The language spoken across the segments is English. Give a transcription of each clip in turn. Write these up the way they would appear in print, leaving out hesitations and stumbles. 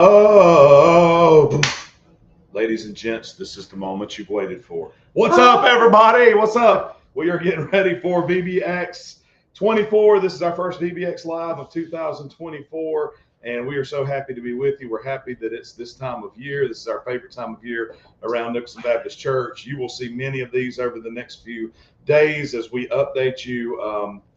Oh, ladies and gents, this is the moment you've waited for. What's up, everybody? What's up? We are getting ready for VBX 24. This is our first VBX Live of 2024, and we are so happy to be with you. We're happy that it's this time of year. This is our favorite time of year around Nicholson Baptist Church. You will see many of these over the next few days as we update you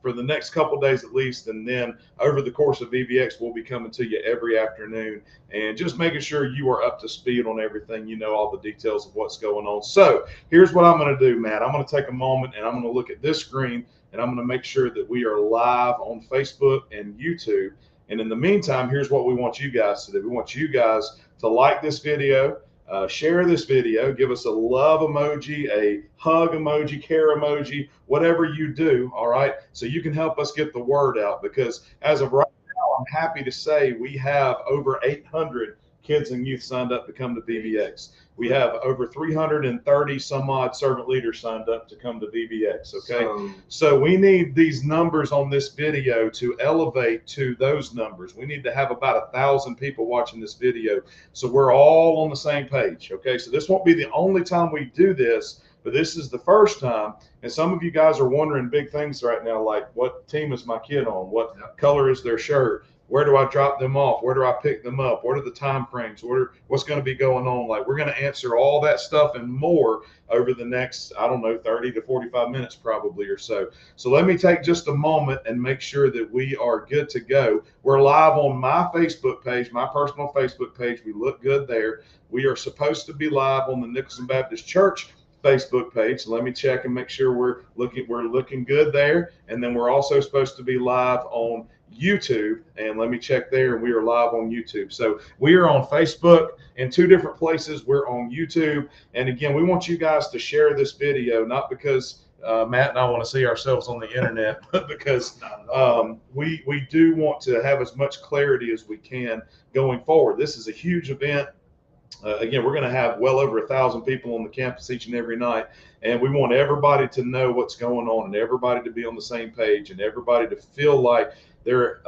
for the next couple days at least, and then over the course of VBX, we'll be coming to you every afternoon and just making sure you are up to speed on everything. You know all the details of what's going on. So here's what I'm going to do, Matt. I'm going to take a moment and I'm going to look at this screen and I'm going to make sure that we are live on Facebook and YouTube. And in the meantime, here's what we want you guys to do. We want you guys to like this video, share this video, give us a love emoji, a hug emoji, care emoji, whatever you do. All right. So you can help us get the word out, because as of right now, I'm happy to say we have over 800 kids and youth signed up to come to VBX. We have over 330 some odd servant leaders signed up to come to VBX. Okay. So we need these numbers on this video to elevate to those numbers. We need to have about 1,000 people watching this video, so we're all on the same page. Okay. So this won't be the only time we do this, but this is the first time. And some of you guys are wondering big things right now, like what team is my kid on? What color is their shirt? Where do I drop them off? Where do I pick them up? What are the time frames? What's going to be going on? Like, we're going to answer all that stuff and more over the next, I don't know, 30 to 45 minutes probably or so. So let me take just a moment and make sure that we are good to go. We're live on my Facebook page, my personal Facebook page. We look good there. We are supposed to be live on the Nicholson Baptist Church Facebook page. So let me check and make sure we're looking good there. And then we're also supposed to be live on YouTube, and let me check there, and we are live on YouTube. So we are on Facebook in two different places. We're on YouTube, and again, we want you guys to share this video, not because Matt and I want to see ourselves on the internet, but because we do want to have as much clarity as we can going forward. This is a huge event. Again, we're going to have well over 1,000 people on the campus each and every night, and we want everybody to know what's going on and everybody to be on the same page and everybody to feel like their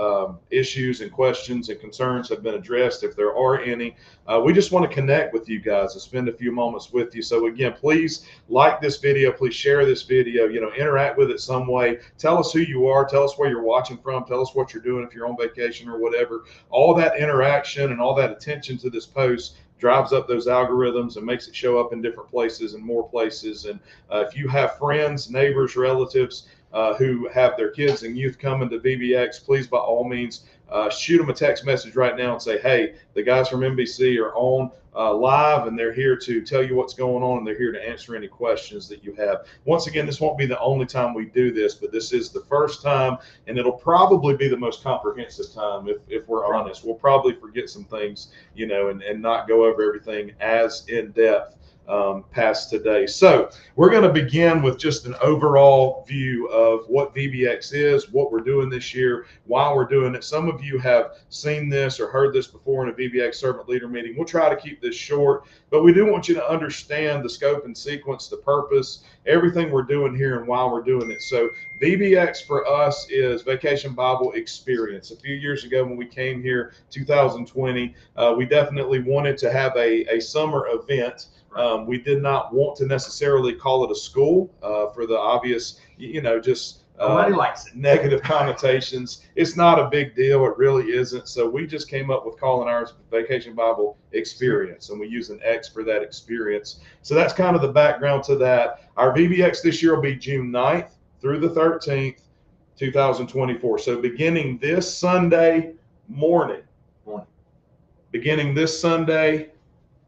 issues and questions and concerns have been addressed, if there are any. We just want to connect with you guys and spend a few moments with you. So again, please like this video, please share this video, interact with it some way. Tell us who you are, tell us where you're watching from, tell us what you're doing if you're on vacation or whatever. All that interaction and all that attention to this post drives up those algorithms and makes it show up in different places and more places. And if you have friends, neighbors, relatives who have their kids and youth coming to VBX, please, by all means, shoot them a text message right now and say, hey, the guys from NBC are on live, and they're here to tell you what's going on, and they're here to answer any questions that you have. Once again, this won't be the only time we do this, but this is the first time, and it'll probably be the most comprehensive time, if we're honest. We'll probably forget some things, and not go over everything as in depth past today. So we're going to begin with just an overall view of what VBX is, what we're doing this year, why we're doing it. Some of you have seen this or heard this before in a VBX servant leader meeting. We'll try to keep this short, but we do want you to understand the scope and sequence, the purpose, everything we're doing here and why we're doing it. So VBX for us is Vacation Bible Experience. A few years ago when we came here, 2020, we definitely wanted to have a summer event. We did not want to necessarily call it a school for the obvious, just nobody likes it. Negative connotations. It's not a big deal. It really isn't. So we just came up with calling ours Vacation Bible Experience, and we use an X for that experience. So that's kind of the background to that. Our VBX this year will be June 9th through the 13th, 2024. So beginning this Sunday morning. Beginning this Sunday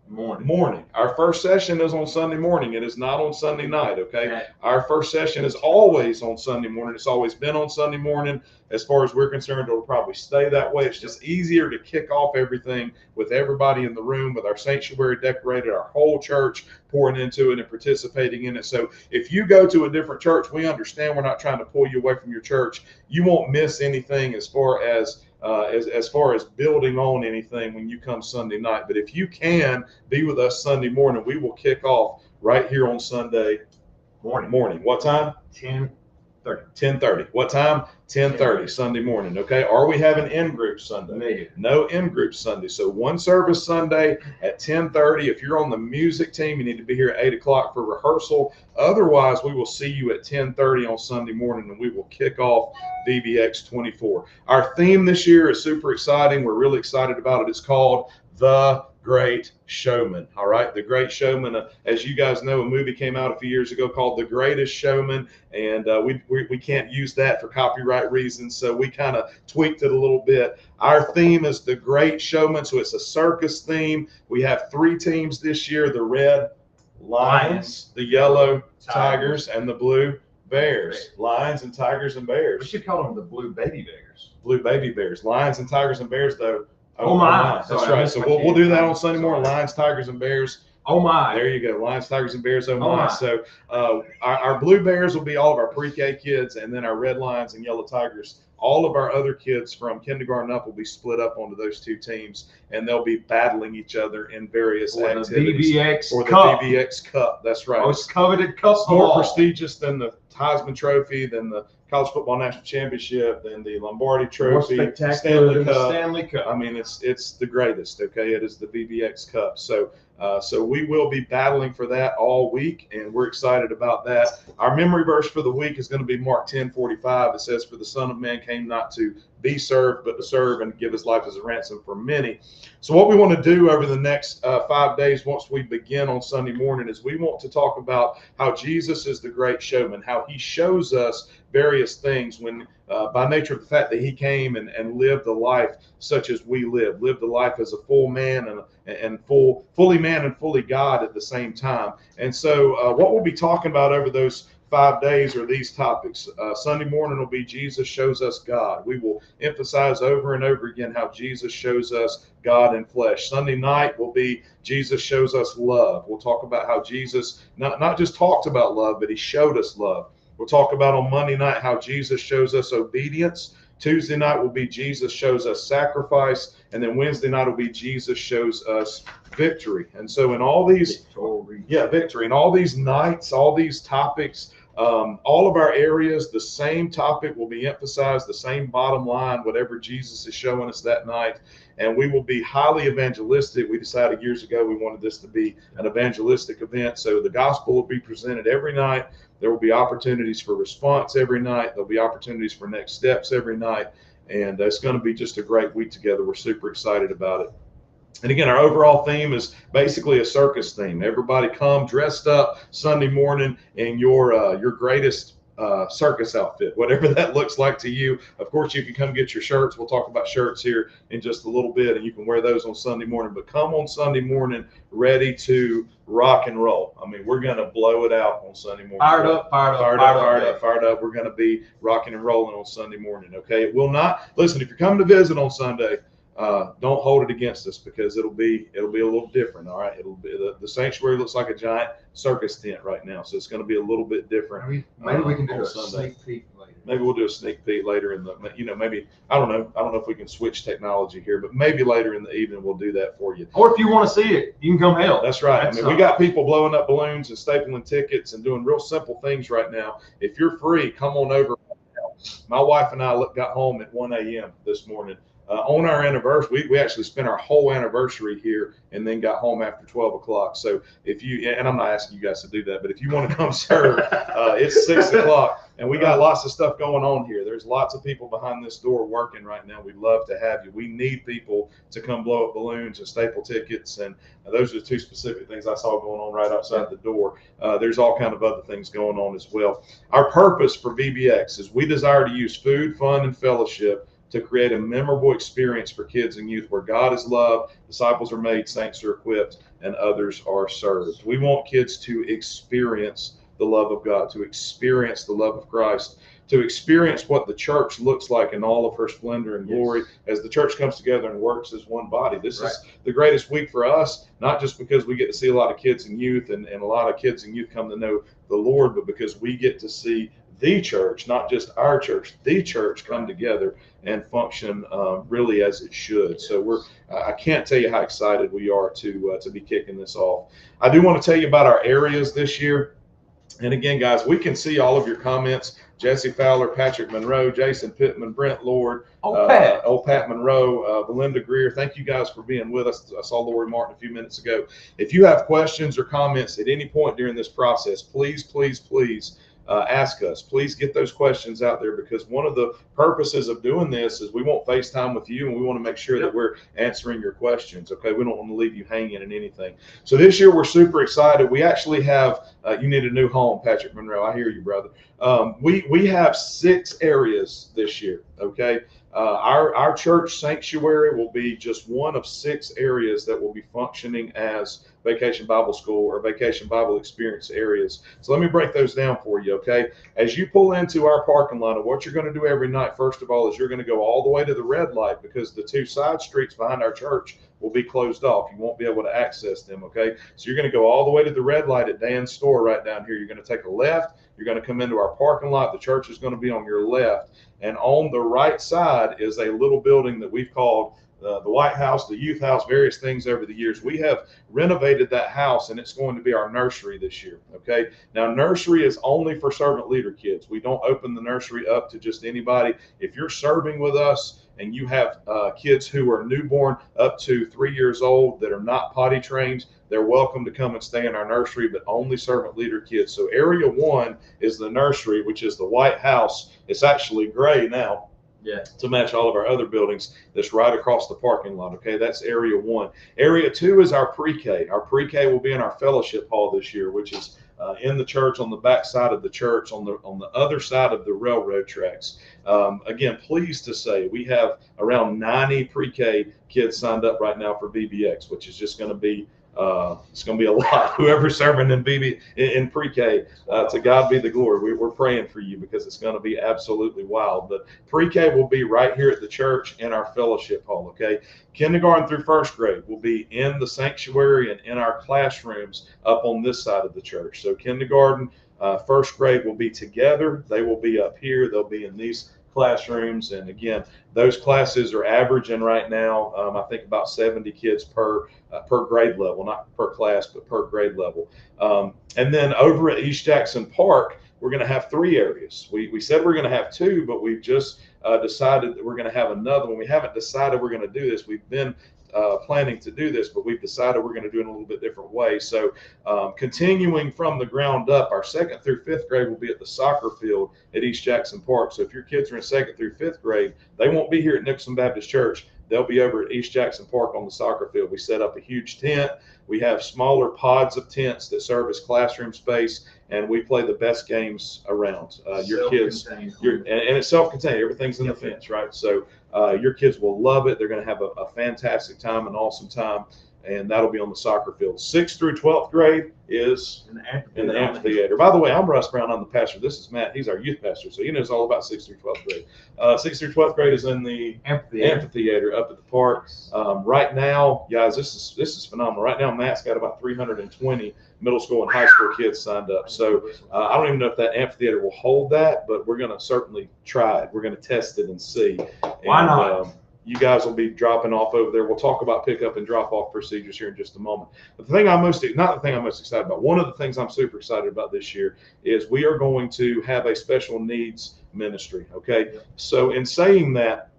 morning. Our first session is on Sunday morning. It is not on Sunday night, okay? Our first session is always on Sunday morning. It's always been on Sunday morning. As far as we're concerned, it'll probably stay that way. It's just easier to kick off everything with everybody in the room, with our sanctuary decorated, our whole church pouring into it and participating in it. So if you go to a different church, we understand we're not trying to pull you away from your church. You won't miss anything as far as building on anything when you come Sunday night. But if you can be with us Sunday morning, we will kick off right here on Sunday morning. What time? 10:30. 10:30. What time? 10:30 Sunday morning. Okay. Are we having in-group Sunday? Negative. No in-group Sunday. So one service Sunday at 10:30. If you're on the music team, you need to be here at 8 o'clock for rehearsal. Otherwise, we will see you at 10:30 on Sunday morning, and we will kick off VBX 24. Our theme this year is super exciting. We're really excited about it. It's called The Great Showman. All right, The Great Showman. As you guys know, a movie came out a few years ago called The Greatest Showman, and we can't use that for copyright reasons, so we kind of tweaked it a little bit. Our theme is The Great Showman, so it's a circus theme. We have 3 teams this year: the red Lions, the yellow Tigers, and the blue Bears. Lions and Tigers and Bears. We should call them the Blue Baby Bears. Blue Baby Bears. Lions and Tigers and Bears, though. Oh my. That's right. So we'll do that on Sunday morning. Lions, Tigers, and Bears. Oh my. There you go. Lions, Tigers, and Bears. Oh Oh my. my. So our Blue Bears will be all of our pre-K kids, and then our Red Lions and Yellow Tigers. All of our other kids from kindergarten up will be split up onto those 2 teams, and they'll be battling each other in various activities. For the VBX Cup. That's right. Most coveted cup. It's more prestigious than the Heisman Trophy, than the College Football National Championship, than the Lombardi Trophy, More spectacular than the Cup. Stanley Cup. I mean, it's the greatest. Okay, it is the VBX Cup. So we will be battling for that all week, and we're excited about that. Our memory verse for the week is going to be Mark 10:45. It says, "For the Son of Man came not to be served, but to serve and give his life as a ransom for many." So what we want to do over the next 5 days, once we begin on Sunday morning, is we want to talk about how Jesus is the great showman, how he shows us various things when by nature of the fact that he came and lived a life such as we lived a life as a full man and fully man and fully God at the same time. And so what we'll be talking about over those 5 days are these topics. Sunday morning will be Jesus shows us God. We will emphasize over and over again how Jesus shows us God in flesh. Sunday night will be Jesus shows us love. We'll talk about how Jesus not just talked about love, but he showed us love. We'll talk about on Monday night how Jesus shows us obedience. Tuesday night will be Jesus shows us sacrifice. And then Wednesday night will be Jesus shows us victory. And so in all these, victory. In all these nights, all these topics, all of our areas, the same topic will be emphasized, the same bottom line, whatever Jesus is showing us that night. And we will be highly evangelistic. We decided years ago we wanted this to be an evangelistic event. So the gospel will be presented every night. There will be opportunities for response every night. There'll be opportunities for next steps every night. And it's going to be just a great week together. We're super excited about it. And again, our overall theme is basically a circus theme. Everybody come dressed up Sunday morning in your greatest circus outfit, whatever that looks like to you. Of course, you can come get your shirts. We'll talk about shirts here in just a little bit, and you can wear those on Sunday morning. But come on Sunday morning ready to rock and roll. I mean, we're going to blow it out on Sunday morning. Fired up. We're going to be rocking and rolling on Sunday morning, okay? It will not, listen, if you're coming to visit on Sunday, don't hold it against us, because it'll be a little different. All right, it'll be the sanctuary looks like a giant circus tent right now, so it's going to be a little bit different. Maybe we can do a Sunday. sneak peek later. Maybe we'll do a sneak peek later in the, maybe I don't know if we can switch technology here, but maybe later in the evening we'll do that for you. Or if you want to see it, you can come help. That's right. We got people blowing up balloons and stapling tickets and doing real simple things right now. If you're free, come on over. My wife and I got home at 1 a.m. this morning. On our anniversary, we actually spent our whole anniversary here and then got home after 12 o'clock. So if you, and I'm not asking you guys to do that, but if you want to come serve, it's 6 o'clock and we got lots of stuff going on here. There's lots of people behind this door working right now. We'd love to have you. We need people to come blow up balloons and staple tickets. And those are the 2 specific things I saw going on right outside the door. There's all kind of other things going on as well. Our purpose for VBX is we desire to use food, fun, and fellowship to create a memorable experience for kids and youth where God is loved, disciples are made, saints are equipped, and others are served. We want kids to experience the love of God, to experience the love of Christ, to experience what the church looks like in all of her splendor and glory as the church comes together and works as one body. This is the greatest week for us, not just because we get to see a lot of kids and youth and a lot of kids and youth come to know the Lord, but because we get to see the church, not just our church, the church come together and function really as it should. So I can't tell you how excited we are to be kicking this off. I do want to tell you about our areas this year. And again, guys, we can see all of your comments Jesse Fowler, Patrick Monroe, Jason Pittman, Brent Lord, Pat. Pat Monroe, Belinda Greer. Thank you guys for being with us. I saw Lori Martin a few minutes ago. If you have questions or comments at any point during this process, please, please, please ask us. Please get those questions out there, because one of the purposes of doing this is we want FaceTime with you, and we want to make sure that we're answering your questions. Okay, we don't want to leave you hanging in anything. So this year we're super excited. We actually have you need a new home, Patrick Monroe. I hear you, brother. We have 6 areas this year. Okay. Our church sanctuary will be just one of 6 areas that will be functioning as Vacation Bible School or Vacation Bible Experience areas. So let me break those down for you, okay? As you pull into our parking lot, what you're going to do every night, first of all, is you're going to go all the way to the red light, because the 2 side streets behind our church will be closed off. You won't be able to access them, okay? So you're going to go all the way to the red light at Dan's store right down here. You're going to take a left. You're going to come into our parking lot. The church is going to be on your left. And on the right side is a little building that we've called the White House, the Youth House, various things over the years. We have renovated that house, and it's going to be our nursery this year. Okay. Now, nursery is only for servant leader kids. We don't open the nursery up to just anybody. If you're serving with us and you have kids who are newborn up to 3 years old that are not potty trained, they're welcome to come and stay in our nursery, but only servant leader kids. So area 1 is the nursery, which is the White House. It's actually gray now. Yeah, to match all of our other buildings. That's right across the parking lot. Okay, that's area 1. Area 2 is our pre-K. Our pre-K will be in our fellowship hall this year, which is in the church, on the back side of the church, on the other side of the railroad tracks. Again, pleased to say we have around 90 pre-K kids signed up right now for VBX, which is just going to be it's going to be a lot. Whoever's serving in pre-K, to God be the glory. We're praying for you, because it's going to be absolutely wild. But pre-K will be right here at the church in our fellowship hall. Okay, kindergarten through 1st grade will be in the sanctuary and in our classrooms up on this side of the church. So kindergarten, 1st grade will be together. They will be up here. They'll be in these classrooms, and again, those classes are averaging right now, I think about 70 kids per grade level, not per class, but per grade level. And then over at East Jackson Park, we're going to have 3 areas. We said we're going to have 2, but we've just decided that we're going to have another one. We haven't decided we're going to do this. We've been planning to do this, but we've decided we're going to do it in a little bit different way. So continuing from the ground up, our 2nd through 5th grade will be at the soccer field at East Jackson Park. So if your kids are in 2nd through 5th grade, they won't be here at Nicholson Baptist Church. They'll be over at East Jackson Park on the soccer field. We set up a huge tent. We have smaller pods of tents that serve as classroom space, and we play the best games around. Your kids, and it's self-contained. Everything's in the fence, right? So your kids will love it. They're going to have a fantastic time, an awesome time, and that'll be on the soccer field. 6th through 12th grade is in the amphitheater. By the way, I'm Russ Brown. I'm the pastor. This is Matt. He's our youth pastor, so he knows all about 6th through 12th grade. 6th through 12th grade is in the amphitheater up at the park. Right now, guys, this is phenomenal. Right now, Matt's got about 320 middle school and high school kids signed up. So I don't even know if that amphitheater will hold that, but we're going to certainly try it. We're going to test it and see. Why not? You guys will be dropping off over there. We'll talk about pickup and drop off procedures here in just a moment. But the thing I'm most excited about, one of the things I'm super excited about this year is we are going to have a special needs ministry. Okay. So in saying that,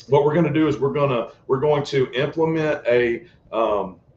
what we're going to do is we're going to implement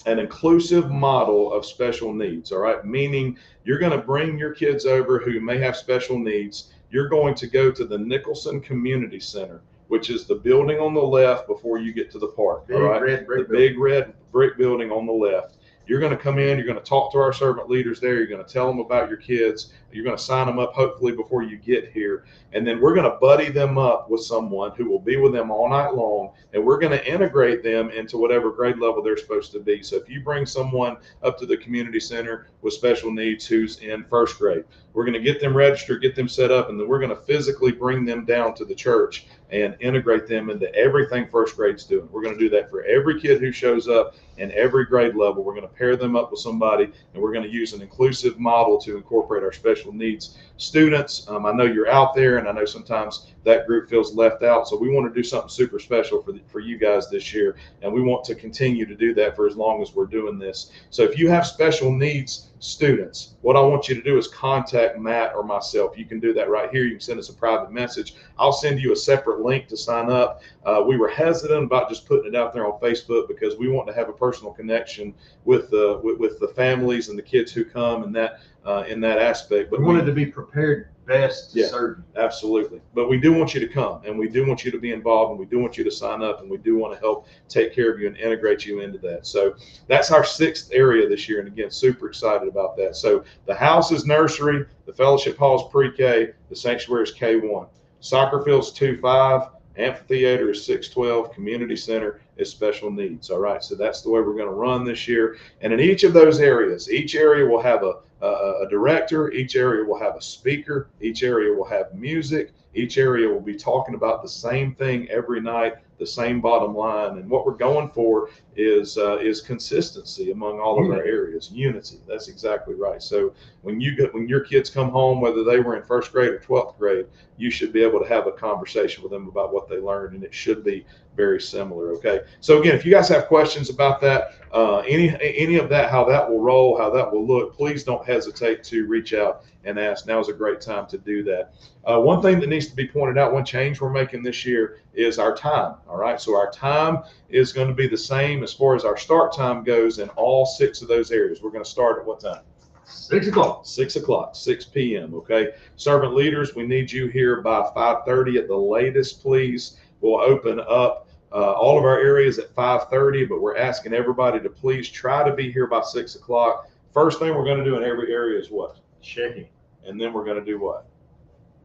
an inclusive model of special needs. All right. Meaning you're going to bring your kids over who may have special needs. You're going to go to the Nicholson Community Center, which is the building on the left before you get to the park. All right, big red brick building on the left. You're going to come in, you're going to talk to our servant leaders there, you're going to tell them about your kids, you're going to sign them up hopefully before you get here, and then we're going to buddy them up with someone who will be with them all night long, and we're going to integrate them into whatever grade level they're supposed to be. So if you bring someone up to the community center with special needs who's in 1st grade, we're going to get them registered, get them set up, and then we're going to physically bring them down to the church and integrate them into everything 1st grade's doing. We're going to do that for every kid who shows up in every grade level. We're going to pair them up with somebody, and we're going to use an inclusive model to incorporate our special needs students. I know you're out there, and I know sometimes that group feels left out. So we want to do something super special for you guys this year, and we want to continue to do that for as long as we're doing this. So if you have special needs students, what I want you to do is contact contact Matt or myself, you can do that right here. You can send us a private message. I'll send you a separate link to sign up. We were hesitant about just putting it out there on Facebook because we want to have a personal connection with the families and the kids who come, and that in that aspect. But We wanted to be prepared best to Yeah. serve you. Absolutely. But we do want you to come, and we do want you to be involved, and we do want you to sign up, and we do want to help take care of you and integrate you into that. So that's our 6th area this year. And again, super excited about that. So the house is nursery, the fellowship hall is pre-K, the sanctuary is K1. Soccer field's 2-5, amphitheater is 6-12, community center is special needs. All right. So that's the way we're going to run this year. And in each of those areas, each area will have a director, each area will have a speaker, each area will have music, each area will be talking about the same thing every night, the same bottom line. And what we're going for is consistency among all of our areas, unity. That's exactly right. So when your kids come home, whether they were in 1st grade or 12th grade, you should be able to have a conversation with them about what they learned, and it should be very similar. Okay. So again, if you guys have questions about that, any of that, how that will roll, how that will look, please don't hesitate to reach out and ask. Now is a great time to do that. One thing that needs to be pointed out, one change we're making this year is our time. All right. So our time is going to be the same as far as our start time goes in all 6 of those areas. We're going to start at what time? 6 o'clock. 6 o'clock, 6 p.m. Okay. Servant leaders, we need you here by 5:30 at the latest, please. We'll open up all of our areas at 5:30, but we're asking everybody to please try to be here by 6 o'clock. First thing we're going to do in every area is what? Checking. And then we're going to do what?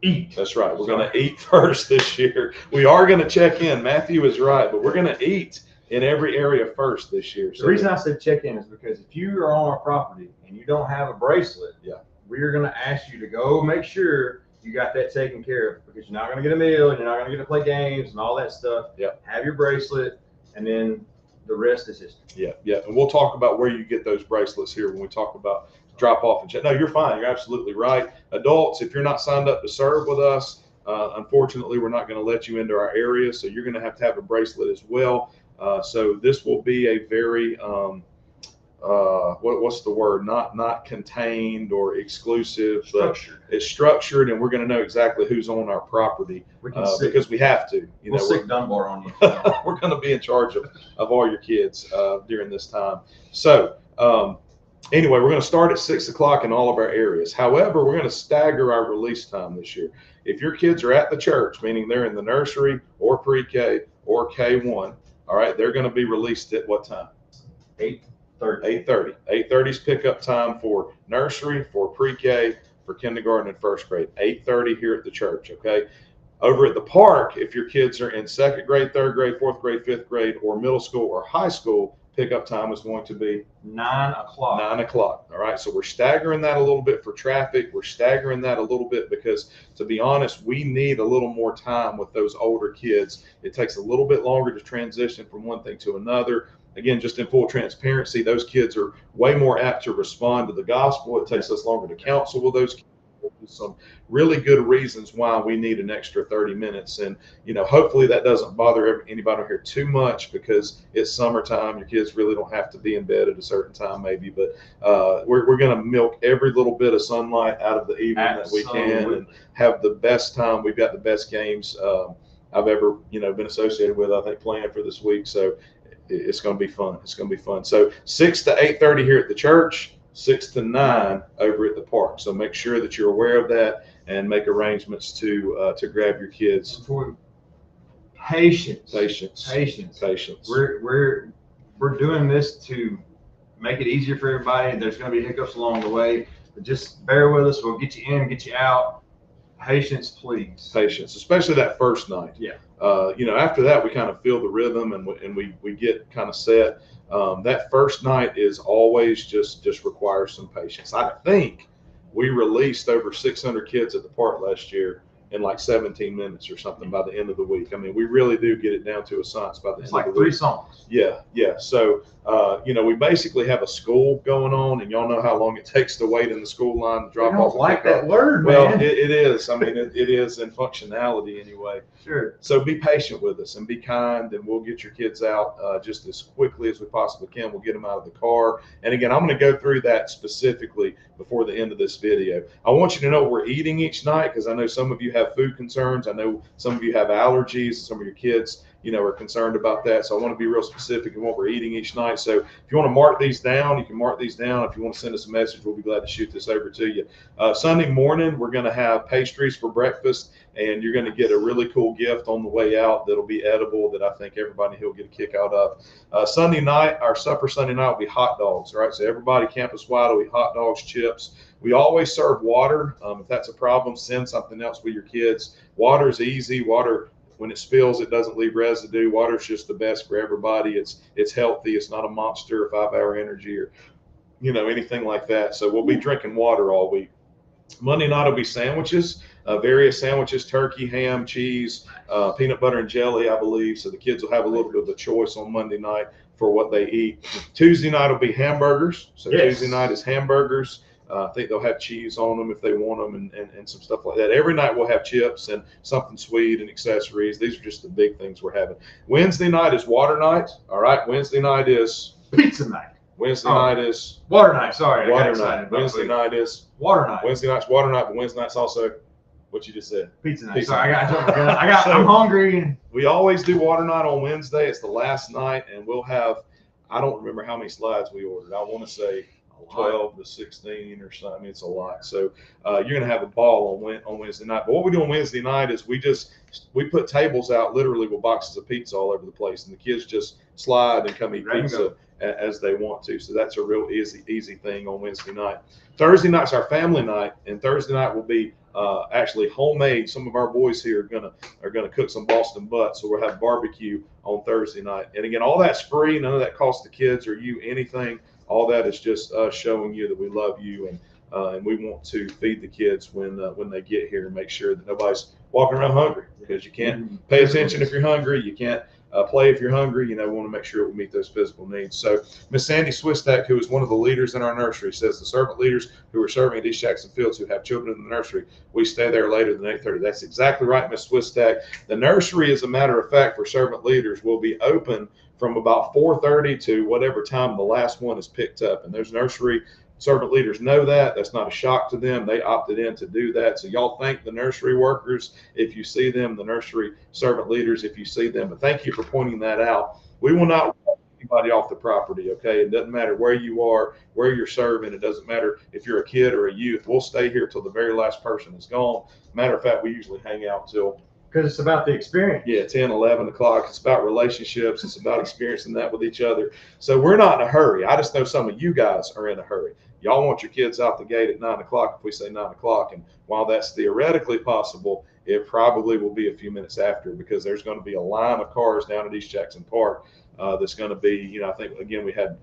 Eat. That's right. We're going to eat first this year. We are going to check in. Matthew is right, but we're going to eat in every area first this year. The reason I said check in is because if you are on our property and you don't have a bracelet, Yeah. we're going to ask you to go make sure you got that taken care of, because you're not going to get a meal and you're not going to get to play games and all that stuff. Yeah. Have your bracelet, and then the rest is history. Yeah, yeah. And we'll talk about where you get those bracelets here when we talk about drop off and check. No, you're fine. You're absolutely right. Adults, if you're not signed up to serve with us, unfortunately, we're not going to let you into our area. So you're going to have a bracelet as well. So this will be a very, what's the word? Not contained or exclusive, Structured. but it's structured, and we're going to know exactly who's on our property We can sick, because we have to. we'll sick Dunbar on you. We're going to be in charge of all your kids during this time. So anyway, we're going to start at 6 o'clock in all of our areas. However, we're going to stagger our release time this year. If your kids are at the church, meaning they're in the nursery or pre-K or K1, all right, they're going to be released at what time? 8:30. 8:30. 8:30 is pickup time for nursery, for pre-K, for kindergarten and 1st grade. 8:30 here at the church, okay? Over at the park, if your kids are in 2nd grade, 3rd grade, 4th grade, 5th grade, or middle school or high school, pickup time is going to be 9 o'clock. 9 o'clock. All right. So we're staggering that a little bit for traffic. We're staggering that a little bit because, to be honest, we need a little more time with those older kids. It takes a little bit longer to transition from one thing to another. Again, just in full transparency, those kids are way more apt to respond to the gospel. It takes us longer to counsel with those kids. Some really good reasons why we need an extra 30 minutes. And, hopefully that doesn't bother anybody here too much because it's summertime. Your kids really don't have to be in bed at a certain time maybe, but we're going to milk every little bit of sunlight out of the evening that we can and have the best time. We've got the best games I've ever, been associated with, I think, playing for this week. So it's going to be fun. It's going to be fun. So 6 to 8:30 here at the church, 6 to 9 over at the park. So make sure that you're aware of that and make arrangements to grab your kids. Patience. Patience. We're doing this to make it easier for everybody. There's going to be hiccups along the way, but just bear with us. We'll get you in, get you out. Patience, please. Patience, especially that first night. Yeah. After that, we kind of feel the rhythm and we get kind of set. That first night is always just requires some patience. I think we released over 600 kids at the park last year in like 17 minutes or something by the end of the week. I mean, we really do get it down to a science by the It's end like of the week. 3 songs. Yeah, yeah. So, we basically have a school going on, and y'all know how long it takes to wait in the school line to drop I off. don't like that word, Well, man. it is. I mean, it is in functionality anyway. Sure. So be patient with us and be kind, and we'll get your kids out just as quickly as we possibly can. We'll get them out of the car. And again, I'm going to go through that specifically before the end of this video. I want you to know what we're eating each night, because I know some of you have food concerns. I know some of you have allergies. Some of your kids, are concerned about that. So I want to be real specific in what we're eating each night. So if you want to mark these down, you can mark these down. If you want to send us a message, we'll be glad to shoot this over to you. Sunday morning, we're going to have pastries for breakfast, and you're going to get a really cool gift on the way out that'll be edible that I think everybody will get a kick out of. Sunday night, our supper Sunday night will be hot dogs. All right, so everybody campus-wide will be hot dogs, chips. We always serve water. If that's a problem, send something else with your kids. Water is easy. Water, when it spills, it doesn't leave residue. Water is just the best for everybody. It's healthy. It's not a Monster or 5-Hour Energy or anything like that. So we'll be drinking water all week. Monday night will be sandwiches, various sandwiches: turkey, ham, cheese, peanut butter and jelly, I believe. So the kids will have a little bit of a choice on Monday night for what they eat. Tuesday night will be hamburgers. So Yes. Tuesday night is hamburgers. I think they'll have cheese on them if they want them, and some stuff like that. Every night we'll have chips and something sweet and accessories. These are just the big things we're having. Wednesday night is water night. All right. Wednesday night is Pizza night. Wednesday night is Water night. Sorry. I got water excited night. about Wednesday food. night is Water night. Wednesday night's water night, but Wednesday night's also what you just said. Pizza night. Pizza Sorry, night. So- I'm hungry. And We always do water night on Wednesday. It's the last night, and we'll have, I don't remember how many slides we ordered. I want to say 12 to 16 or something. I mean, it's a lot. So you're going to have a ball on Wednesday night. But what we do on Wednesday night is we put tables out literally with boxes of pizza all over the place, and the kids just slide and come eat There you pizza as they want to. So that's a real easy thing on Wednesday night. Thursday night's our family night, and Thursday night will be actually homemade. Some of our boys here are gonna cook some Boston butts, so we'll have barbecue on Thursday night. And again, all that's free. None of that costs the kids or you anything. All that is just us showing you that we love you, and we want to feed the kids when they get here, and make sure that nobody's walking around hungry, because you can't pay attention if you're hungry. You can't play if you're hungry. We want to make sure we meet those physical needs. So Miss Sandy Swistak, who is one of the leaders in our nursery, says the servant leaders who are serving at East Jackson Fields who have children in the nursery, we stay there later than 8:30. That's exactly right, Miss Swistak. The nursery, as a matter of fact, for servant leaders will be open from about 4:30 to whatever time the last one is picked up. And those nursery servant leaders know that. That's not a shock to them. They opted in to do that. So y'all thank the nursery workers if you see them, the nursery servant leaders if you see them. But thank you for pointing that out. We will not walk anybody off the property, okay? It doesn't matter where you are, where you're serving. It doesn't matter if you're a kid or a youth. We'll stay here till the very last person is gone. Matter of fact, we usually hang out till because it's about the experience. Yeah, 10, 11 o'clock. It's about relationships. It's about experiencing that with each other. So we're not in a hurry. I just know some of you guys are in a hurry. Y'all want your kids out the gate at 9 o'clock if we say 9 o'clock. And while that's theoretically possible, it probably will be a few minutes after, because there's going to be a line of cars down at East Jackson Park that's going to be, I think, again, we had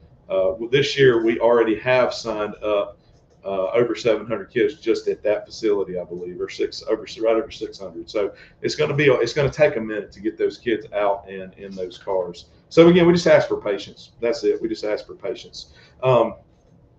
this year, we already have signed up over 700 kids just at that facility, I believe, or right over 600. So it's going to take a minute to get those kids out and in those cars. So again, we just ask for patience. That's it. We just ask for patience.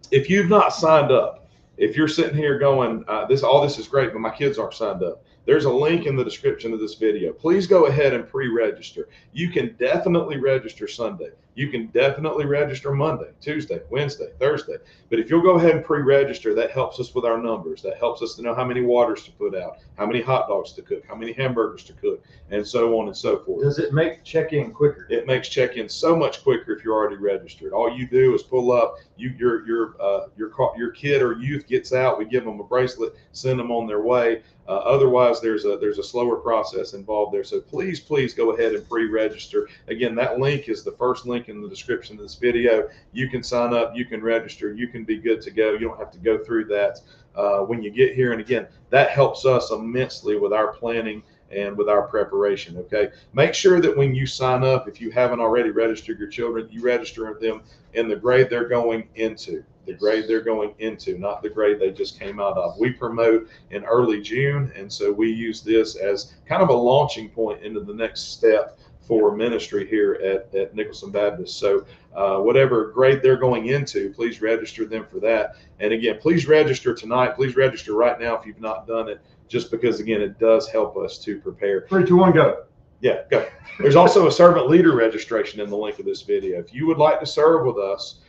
If you've not signed up, if you're sitting here going, all this is great, but my kids aren't signed up, there's a link in the description of this video. Please go ahead and pre-register. You can definitely register Sunday. You can definitely register Monday, Tuesday, Wednesday, Thursday. But if you'll go ahead and pre-register, that helps us with our numbers. That helps us to know how many waters to put out, how many hot dogs to cook, how many hamburgers to cook, and so on and so forth. Does it make check-in quicker? It makes check-in so much quicker if you're already registered. All you do is pull up. Your kid or youth gets out. We give them a bracelet, send them on their way. Otherwise, there's a slower process involved there. So please go ahead and pre-register. Again, that link is the first link in the description of this video. You can sign up, you can register, you can be good to go. You don't have to go through that when you get here. And again, that helps us immensely with our planning and with our preparation. Okay, make sure that when you sign up, if you haven't already registered your children, you register them in the grade they're going into. The grade they're going into, not the grade they just came out of. We promote in early June, and so we use this as kind of a launching point into the next step for ministry here at Nicholson Baptist. So whatever grade they're going into, please register them for that. And again, please register tonight. Please register right now if you've not done it, just because, again, it does help us to prepare. 3, 2, 1, go. Yeah, go. There's also a servant leader registration in the link of this video. If you would like to serve with us,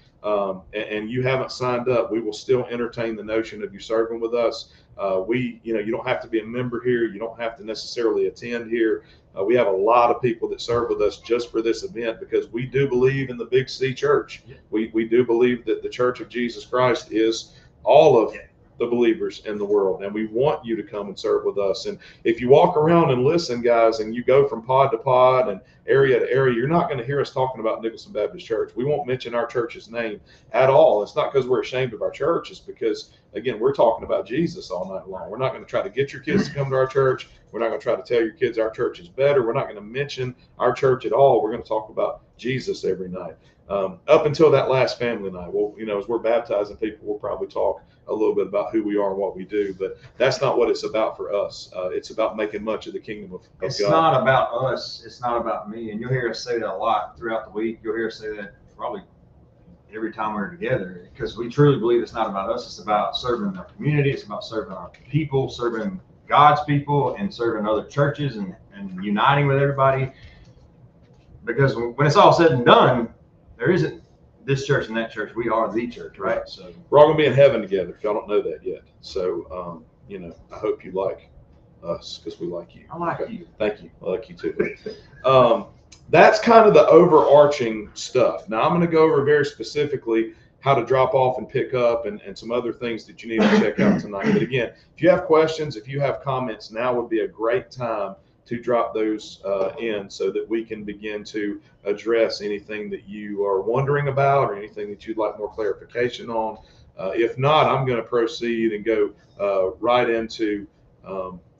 and you haven't signed up, we will still entertain the notion of you serving with us. You don't have to be a member here. You don't have to necessarily attend here. We have a lot of people that serve with us just for this event because we do believe in the Big C Church. We do believe that the Church of Jesus Christ is all of the believers in the world, and we want you to come and serve with us. And if you walk around and listen, guys, and you go from pod to pod and area to area, you're not going to hear us talking about Nicholson Baptist Church. We won't mention our church's name at all. It's not because we're ashamed of our church. It's because, again, we're talking about Jesus all night long. We're not going to try to get your kids to come to our church. We're not going to try to tell your kids our church is better. We're not going to mention our church at all. We're going to talk about Jesus every night. Up until that last family night, well, as we're baptizing people, we'll probably talk a little bit about who we are and what we do, but that's not what it's about for us. It's about making much of the kingdom of God. It's not about us. It's not about me. And you'll hear us say that a lot throughout the week. You'll hear us say that probably every time we're together, because we truly believe it's not about us. It's about serving our community. It's about serving our people, serving God's people, and serving other churches and uniting with everybody. Because when it's all said and done, there isn't this church and that church. We are the church, right? So we're all going to be in heaven together if y'all don't know that yet. So, I hope you like us because we like you. I like you. Thank you. I like you too. That's kind of the overarching stuff. Now I'm going to go over very specifically how to drop off and pick up and some other things that you need to check out tonight. But again, if you have questions, if you have comments, now would be a great time to drop those in so that we can begin to address anything that you are wondering about or anything that you'd like more clarification on. If not, I'm going to proceed and go right into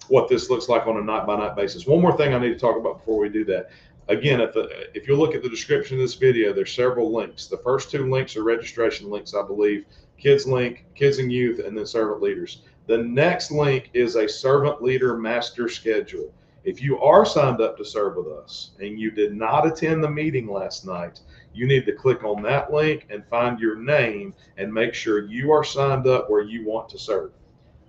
what this looks like on a night-by-night basis. One more thing I need to talk about before we do that. Again, if you look at the description of this video, there's several links. The first 2 links are registration links, I believe. Kids link, kids and youth, and then servant leaders. The next link is a servant leader master schedule. If you are signed up to serve with us and you did not attend the meeting last night, you need to click on that link and find your name and make sure you are signed up where you want to serve.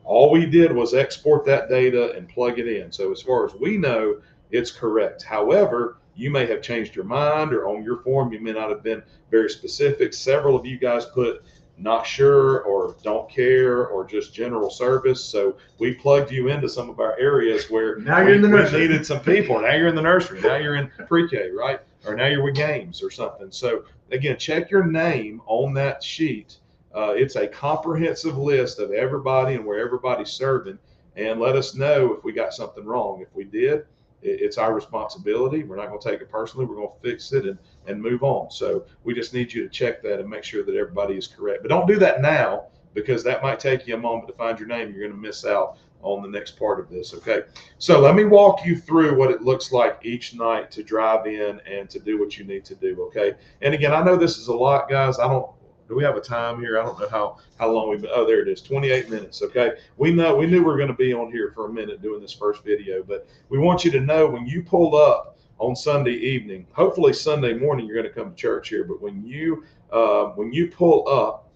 All we did was export that data and plug it in. So as far as we know, it's correct. However, you may have changed your mind, or on your form, you may not have been very specific. Several of you guys put not sure or don't care or just general service. So we plugged you into some of our areas where now you're in the nursery. We needed some people. Now you're in the nursery. Now you're in pre-K, right? Or now you're with games or something. So again, check your name on that sheet. It's a comprehensive list of everybody and where everybody's serving, and let us know if we got something wrong. If we did, it's our responsibility. We're not going to take it personally. We're going to fix it and move on. So we just need you to check that and make sure that everybody is correct. But don't do that now, because that might take you a moment to find your name. You're going to miss out on the next part of this. Okay. So let me walk you through what it looks like each night to drive in and to do what you need to do. Okay. And again, I know this is a lot, guys. Do we have a time here? I don't know how long we've been. Oh, there it is, 28 minutes. Okay. We knew we were going to be on here for a minute doing this first video, but we want you to know when you pull up on Sunday evening, hopefully Sunday morning, you're going to come to church here. But when you pull up,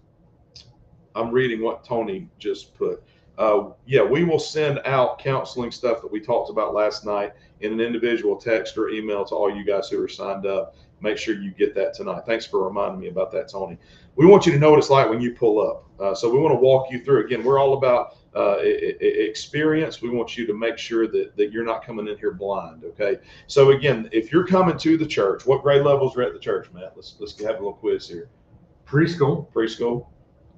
I'm reading what Tony just put. We will send out counseling stuff that we talked about last night in an individual text or email to all you guys who are signed up. Make sure you get that tonight. Thanks for reminding me about that, Tony. We want you to know what it's like when you pull up. So we want to walk you through. Again, we're all about experience. We want you to make sure that you're not coming in here blind, okay? So again, if you're coming to the church, what grade levels are at the church, Matt? Let's have a little quiz here. Preschool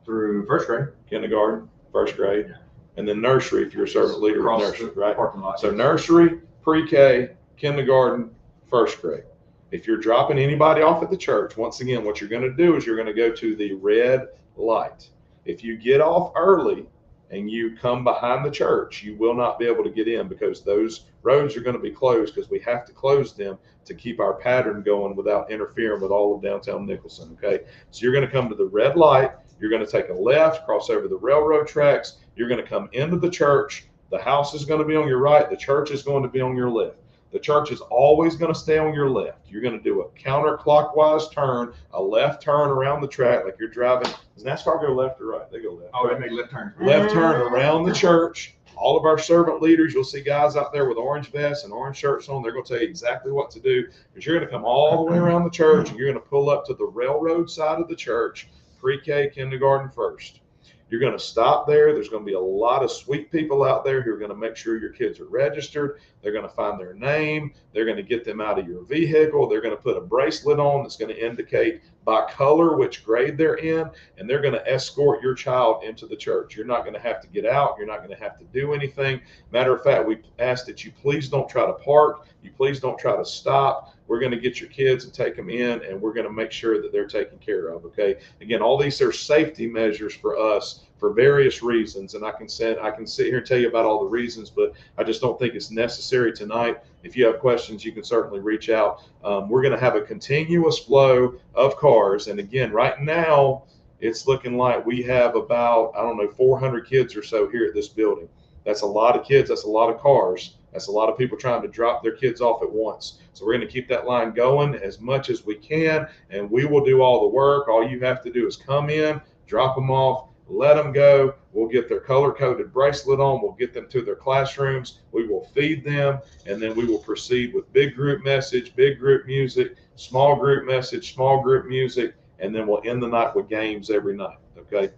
through first grade, kindergarten, first grade, and then nursery if you're a servant leader in nursery, right? Parking lot. So nursery, pre-K, kindergarten, first grade. If you're dropping anybody off at the church, once again, what you're going to do is you're going to go to the red light. If you get off early, and you come behind the church, you will not be able to get in because those roads are going to be closed because we have to close them to keep our pattern going without interfering with all of downtown Nicholson. Okay, so you're going to come to the red light. You're going to take a left, cross over the railroad tracks. You're going to come into the church. The house is going to be on your right. The church is going to be on your left. The church is always going to stay on your left. You're going to do a counterclockwise turn, a left turn around the track like you're driving. Does NASCAR go left or right? They go left. Oh, they make left turns. Left turn around the church. All of our servant leaders, you'll see guys out there with orange vests and orange shirts on. They're going to tell you exactly what to do because you're going to come all the way around the church and you're going to pull up to the railroad side of the church, pre-K, kindergarten, first. You're going to stop there. There's going to be a lot of sweet people out there who are going to make sure your kids are registered. They're going to find their name. They're going to get them out of your vehicle. They're going to put a bracelet on that's going to indicate by color which grade they're in, and they're going to escort your child into the church. You're not going to have to get out. You're not going to have to do anything. Matter of fact, we ask that you please don't try to park. You please don't try to stop. We're going to get your kids and take them in, and we're going to make sure that they're taken care of, okay? Again, all these are safety measures for us for various reasons, and I can sit here and tell you about all the reasons, but I just don't think it's necessary tonight. If you have questions, you can certainly reach out. We're going to have a continuous flow of cars, and again, right now, it's looking like we have about, 400 kids or so here at this building. That's a lot of kids. That's a lot of cars. That's a lot of people trying to drop their kids off at once. So we're going to keep that line going as much as we can, and we will do all the work. All you have to do is come in, drop them off, let them go. We'll get their color-coded bracelet on. We'll get them to their classrooms. We will feed them, and then we will proceed with big group message, big group music, small group message, small group music, and then we'll end the night with games every night, okay?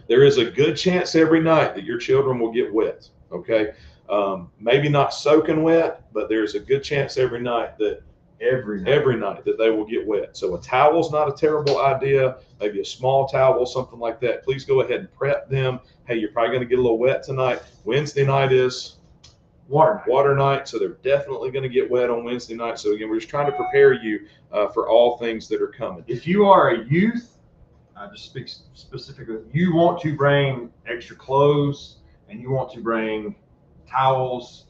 There is a good chance every night that your children will get wet, okay? Maybe not soaking wet, but there's a good chance every night that that they will get wet. So a towel's not a terrible idea. Maybe a small towel, something like that. Please go ahead and prep them. Hey, you're probably going to get a little wet tonight. Wednesday night is water night, so they're definitely going to get wet on Wednesday night. So again, we're just trying to prepare you for all things that are coming. If you are a youth, I just speak specifically, you want to bring extra clothes and you want to bring towels,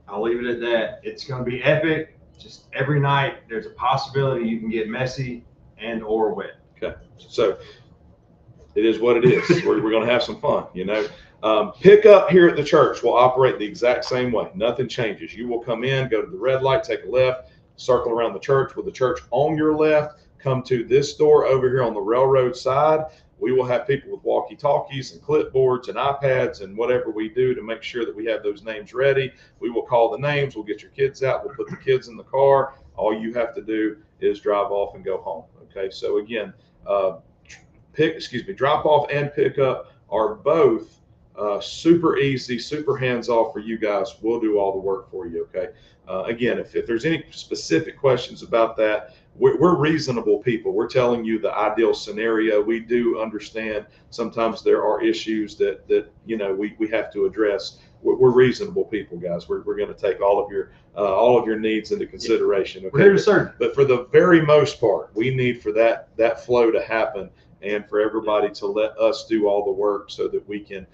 I'll leave it at that. It's going to be epic. Just every night there's a possibility you can get messy and or wet. Okay, so it is what it is. we're going to have some fun, you know. Pick up here at the church will operate the exact same way. Nothing changes. You will come in, go to the red light, take a left, circle around the church with the church on your left, come to this door over here on the railroad side. We will have people with walkie-talkies and clipboards and iPads and whatever we do to make sure that we have those names ready. We will call the names. We'll get your kids out. We'll put the kids in the car. All you have to do is drive off and go home. Okay. So again, drop off and pick up are both super easy, super hands-off for you guys. We'll do all the work for you. Okay. Again, if there's any specific questions about that, we're reasonable people. We're telling you the ideal scenario. We do understand sometimes there are issues that you know we have to address. We're reasonable people, guys. We're going to take all of your needs into consideration. Okay? We're here to serve. But for the very most part, we need for that flow to happen and for everybody to let us do all the work so that we can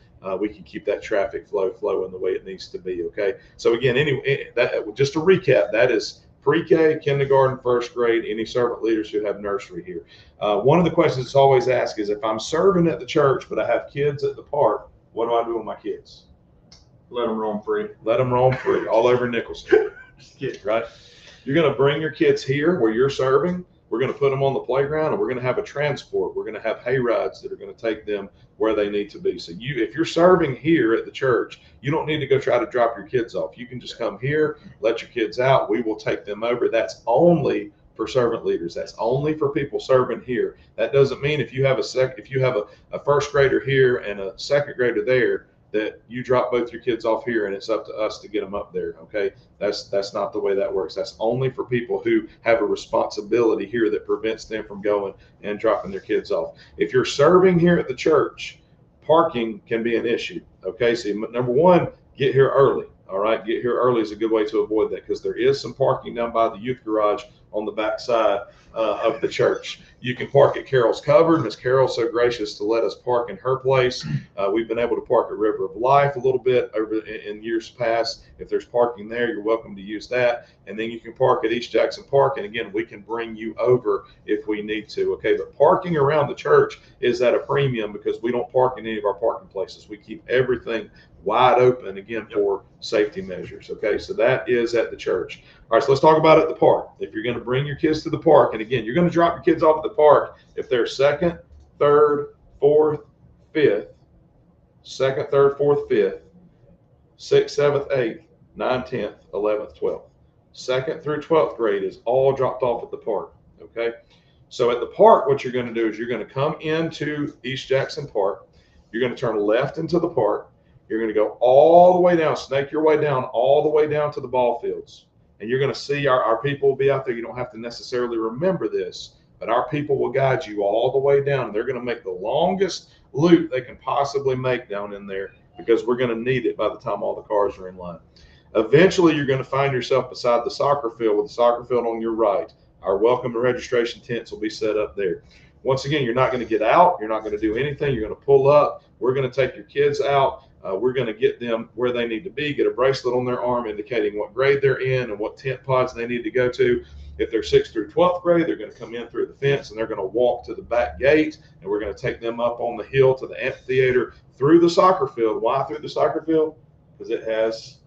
keep that traffic flow flowing the way it needs to be. Okay. So again, anyway, just to recap, that is pre-K, kindergarten, first grade, any servant leaders who have nursery here. One of the questions that's always asked is if I'm serving at the church, but I have kids at the park, what do I do with my kids? Let them roam free. Let them roam free all over Nicholson. Just kidding. Right? You're going to bring your kids here where you're serving. We're going to put them on the playground, and we're going to have a transport. We're going to have hay rides that are going to take them where they need to be. So if you're serving here at the church, you don't need to go try to drop your kids off. You can just come here, let your kids out. We will take them over. That's only for servant leaders. That's only for people serving here. That doesn't mean if you have a first grader here and a second grader there, that you drop both your kids off here and it's up to us to get them up there. Okay. That's not the way that works. That's only for people who have a responsibility here that prevents them from going and dropping their kids off. If you're serving here at the church, parking can be an issue. Okay. So number one, get here early. All right. Get here early is a good way to avoid that because there is some parking down by the youth garage on the back side of the church. You can park at Carol's Covered. Miss Carol's so gracious to let us park in her place. We've been able to park at River of Life a little bit over in years past. If there's parking there, you're welcome to use that. And then you can park at East Jackson Park. And again, we can bring you over if we need to. Okay, but parking around the church is at a premium because we don't park in any of our parking places. We keep everything wide open, again, for safety measures. Okay, so that is at the church. All right, so let's talk about at the park. If you're going to bring your kids to the park, and again, you're going to drop your kids off at the park if they're second, third, fourth, fifth, second, third, fourth, fifth, sixth, seventh, eighth, 9th, 10th, 11th, 12th. Second through 12th grade is all dropped off at the park. Okay, so at the park, what you're going to do is you're going to come into East Jackson Park. You're going to turn left into the park. You're going to go all the way down, snake your way down, all the way down to the ball fields. And you're going to see our people will be out there. You don't have to necessarily remember this, but our people will guide you all the way down. They're going to make the longest loop they can possibly make down in there because we're going to need it by the time all the cars are in line. Eventually, you're going to find yourself beside the soccer field with the soccer field on your right. Our welcome and registration tents will be set up there. Once again, you're not going to get out. You're not going to do anything. You're going to pull up. We're going to take your kids out. We're going to get them where they need to be, get a bracelet on their arm indicating what grade they're in and what tent pods they need to go to. If they're 6th through 12th grade, they're going to come in through the fence and they're going to walk to the back gate, and we're going to take them up on the hill to the amphitheater through the soccer field. Why through the soccer field? Because it has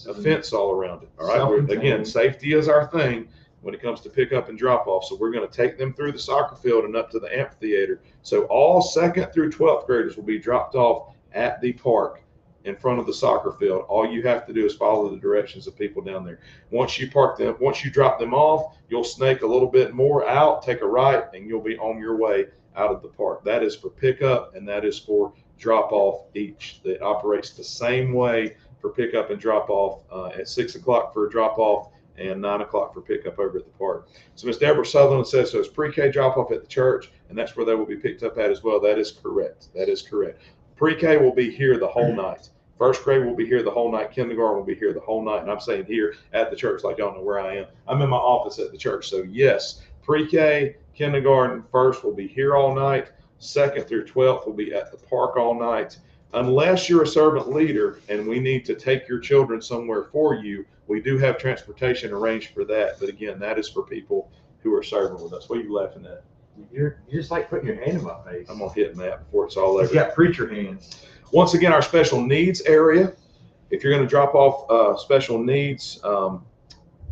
a fence all around it. All right. Again, safety is our thing when it comes to pick up and drop off. So we're going to take them through the soccer field and up to the amphitheater. So all 2nd through 12th graders will be dropped off at the park in front of the soccer field. All you have to do is follow the directions of people down there. Once you drop them off, you'll snake a little bit more out, take a right, and you'll be on your way out of the park. That is for pickup and that is for drop off each. It operates the same way for pickup and drop off at 6 o'clock for drop off and 9 o'clock for pickup over at the park. So Ms. Deborah Sutherland says, so it's pre-K drop off at the church, and that's where they will be picked up at as well. That is correct. That is correct. Pre-K will be here the whole night. First grade will be here the whole night. Kindergarten will be here the whole night. And I'm saying here at the church, like y'all know where I am. I'm in my office at the church. So yes, pre-K, kindergarten, first will be here all night. 2nd through 12th will be at the park all night. Unless you're a servant leader and we need to take your children somewhere for you, we do have transportation arranged for that. But again, that is for people who are serving with us. What are you laughing at? You're just like putting your hand in my face. I'm going to hit Matt before it's all over. You got preacher hands. Once again, our special needs area, if you're going to drop off special needs,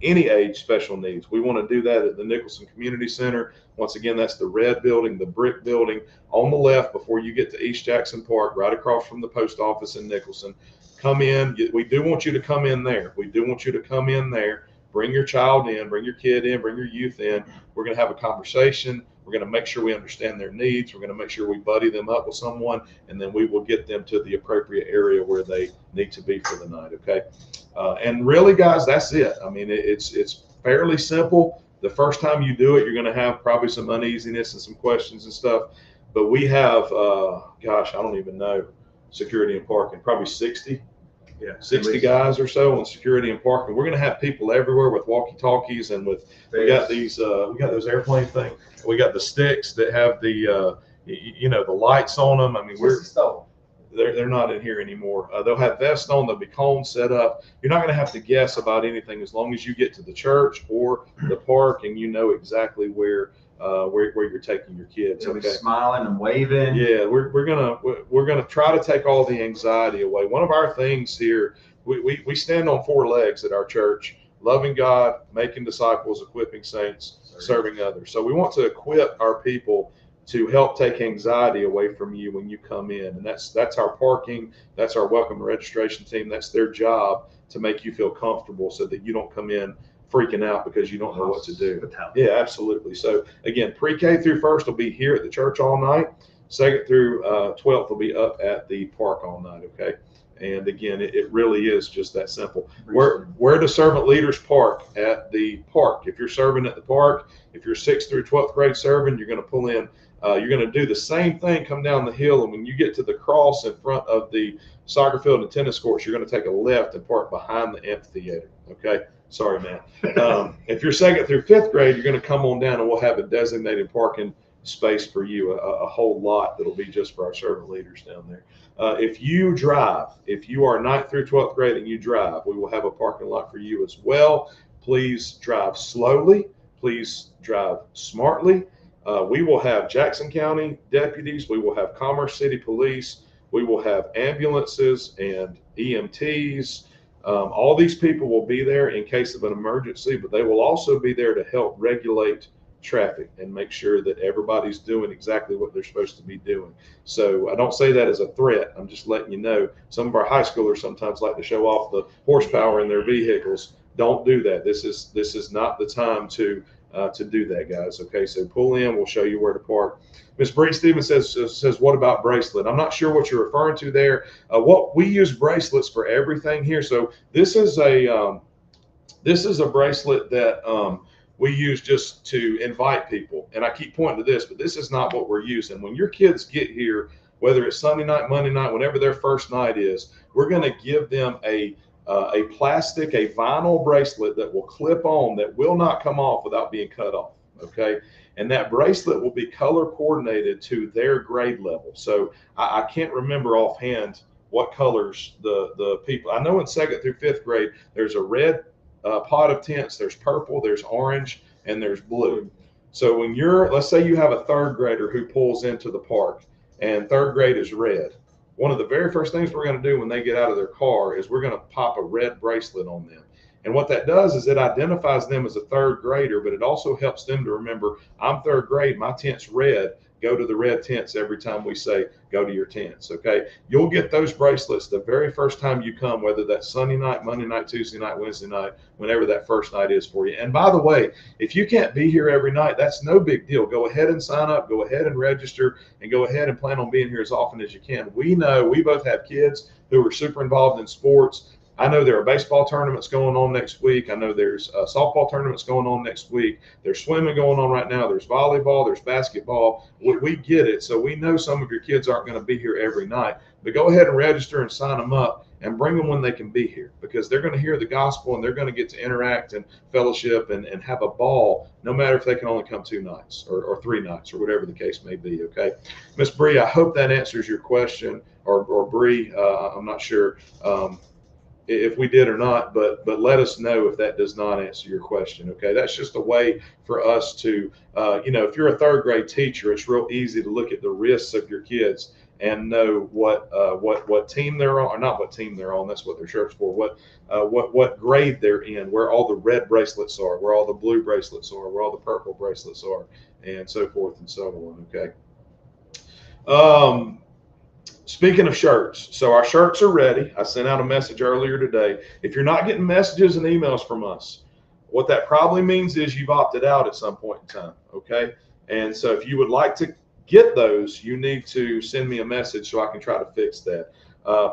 any age special needs, we want to do that at the Nicholson Community Center. Once again, that's the red building, the brick building on the left before you get to East Jackson Park, right across from the post office in Nicholson. Come in. We do want you to come in there. We do want you to come in there. Bring your child in, bring your kid in, bring your youth in. We're going to have a conversation. We're going to make sure we understand their needs. We're going to make sure we buddy them up with someone, and then we will get them to the appropriate area where they need to be for the night. Okay. And really, guys, that's it. I mean, it's fairly simple. The first time you do it, you're going to have probably some uneasiness and some questions and stuff. But we have, gosh, I don't even know, security and parking, probably 60 guys or so on security and parking. We're going to have people everywhere with walkie-talkies and with, we got those airplane things. We got the sticks that have the, the lights on them. I mean, they're not in here anymore. They'll have vests on. There'll be cones set up. You're not going to have to guess about anything as long as you get to the church or the park and you know exactly where you're taking your kids. They'll be smiling and waving. Yeah, we're gonna try to take all the anxiety away. One of our things here, we stand on 4 legs at our church: loving God, making disciples, equipping saints, serving others. So we want to equip our people to help take anxiety away from you when you come in. And that's our parking, that's our welcome and registration team. That's their job, to make you feel comfortable so that you don't come in freaking out because you don't know what to do. Yeah, absolutely. So again, pre-K through first will be here at the church all night. 2nd through 12th will be up at the park all night. Okay. And again, it really is just that simple. Where do servant leaders park? At the park. If you're serving at the park, if you're 6th through 12th grade serving, you're going to pull in. You're going to do the same thing, come down the hill, and when you get to the cross in front of the soccer field and tennis courts, you're going to take a left and park behind the amphitheater. Okay, Sorry, man. If you're second through fifth grade, you're going to come on down and we'll have a designated parking space for you, a whole lot that'll be just for our servant leaders down there. If you drive, if you are ninth through 12th grade and you drive, we will have a parking lot for you as well. Please drive slowly. Please drive smartly. We will have Jackson County deputies. We will have Commerce City Police. We will have ambulances and EMTs. All these people will be there in case of an emergency, but they will also be there to help regulate traffic and make sure that everybody's doing exactly what they're supposed to be doing. So I don't say that as a threat. I'm just letting you know. Some of our high schoolers sometimes like to show off the horsepower in their vehicles. Don't do that. This is not the time to do that, guys. Okay, so pull in. We'll show you where to park. Miss Bree Stevens says, what about bracelet? I'm not sure what you're referring to there. What we use bracelets for everything here. So this is a bracelet that we use just to invite people. And I keep pointing to this, but this is not what we're using. When your kids get here, whether it's Sunday night, Monday night, whenever their first night is, we're going to give them a vinyl bracelet that will clip on, that will not come off without being cut off. Okay. And that bracelet will be color coordinated to their grade level. So I can't remember offhand what colors the people, I know in second through fifth grade, there's a red pot of tints, there's purple, there's orange, and there's blue. So when let's say you have a third grader who pulls into the park and third grade is red, one of the very first things we're going to do when they get out of their car is we're going to pop a red bracelet on them. And what that does is it identifies them as a third grader, but it also helps them to remember, I'm third grade, my tent's red, go to the red tents every time we say, go to your tents, okay? You'll get those bracelets the very first time you come, whether that's Sunday night, Monday night, Tuesday night, Wednesday night, whenever that first night is for you. And by the way, if you can't be here every night, that's no big deal. Go ahead and sign up, go ahead and register, and go ahead and plan on being here as often as you can. We know we both have kids who are super involved in sports. I know there are baseball tournaments going on next week. I know there's softball tournaments going on next week. There's swimming going on right now. There's volleyball. There's basketball. We get it. So we know some of your kids aren't going to be here every night. But go ahead and register and sign them up and bring them when they can be here, because they're going to hear the gospel and they're going to get to interact and fellowship and have a ball, no matter if they can only come 2 nights or 3 nights or whatever the case may be, okay? Miss Bree, I hope that answers your question, or Bree, I'm not sure if we did or not, but let us know if that does not answer your question. Okay, that's just a way for us to, if you're a third grade teacher, it's real easy to look at the risks of your kids and know what team they're on, or not what team they're on. That's what their shirt's for. What grade they're in, where all the red bracelets are, where all the blue bracelets are, where all the purple bracelets are, and so forth and so on. Okay. Speaking of shirts, so our shirts are ready. I sent out a message earlier today. If you're not getting messages and emails from us, what that probably means is you've opted out at some point in time, okay? And so if you would like to get those, you need to send me a message so I can try to fix that.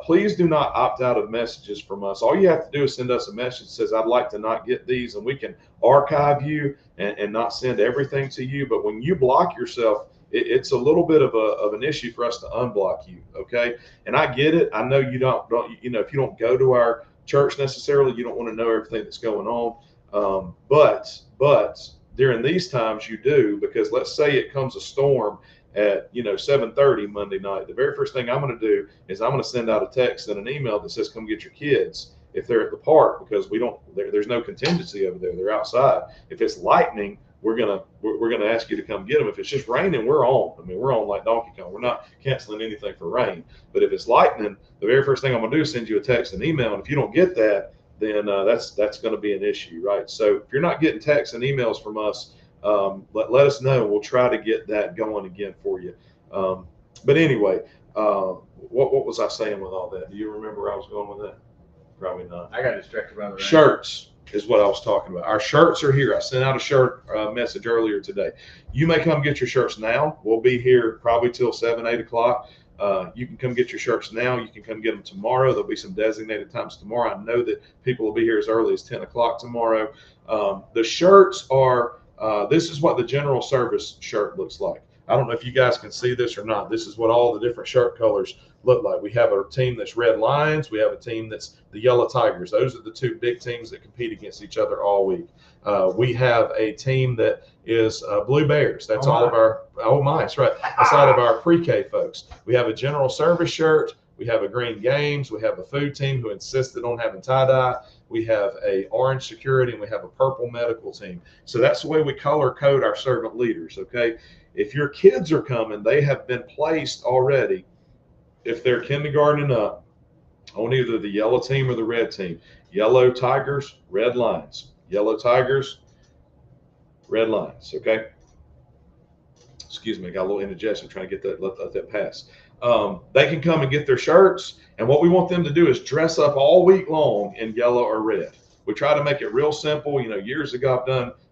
Please do not opt out of messages from us. All you have to do is send us a message that says, I'd like to not get these, and we can archive you and not send everything to you. But when you block yourself, it's a little bit of an issue for us to unblock you, okay? And I get it. I know you don't if you don't go to our church necessarily, you don't want to know everything that's going on. But during these times you do, because let's say it comes a storm at 7:30 Monday night. The very first thing I'm going to do is I'm going to send out a text and an email that says, come get your kids if they're at the park, because there's no contingency over there. They're outside. If it's lightning, we're gonna ask you to come get them. If it's just raining, we're on. I mean, we're on like Donkey Kong. We're not canceling anything for rain. But if it's lightning, the very first thing I'm gonna do is send you a text and email. And if you don't get that, then that's going to be an issue, right? So if you're not getting texts and emails from us, let us know. We'll try to get that going again for you. But anyway, what was I saying with all that? Do you remember where I was going with that? Probably not. I got distracted by the rain. Shirts is what I was talking about. Our shirts are here. I sent out a shirt message earlier today. You may come get your shirts now. We'll be here probably till 7, 8 o'clock. You can come get your shirts now. You can come get them tomorrow. There'll be some designated times tomorrow. I know that people will be here as early as 10 o'clock tomorrow. The shirts are, this is what the general service shirt looks like. I don't know if you guys can see this or not. This is what all the different shirt colors look like. We have a team that's Red Lions. We have a team that's the Yellow Tigers. Those are the two big teams that compete against each other all week. We have a team that is Blue Bears. That's all of our, that's right. That's out of our pre-K folks. We have a general service shirt. We have a Green Games. We have a food team who insisted on having tie-dye. We have a orange security, and we have a purple medical team. So that's the way we color code our servant leaders, okay? If your kids are coming, they have been placed already, if they're kindergarten and up, on either the yellow team or the red team. Yellow Tigers, Red Lions. Yellow Tigers, Red Lions, okay? Excuse me, I got a little indigestion trying to get that, let that pass. They can come and get their shirts, and what we want them to do is dress up all week long in yellow or red. We try to make it real simple. You know, years ago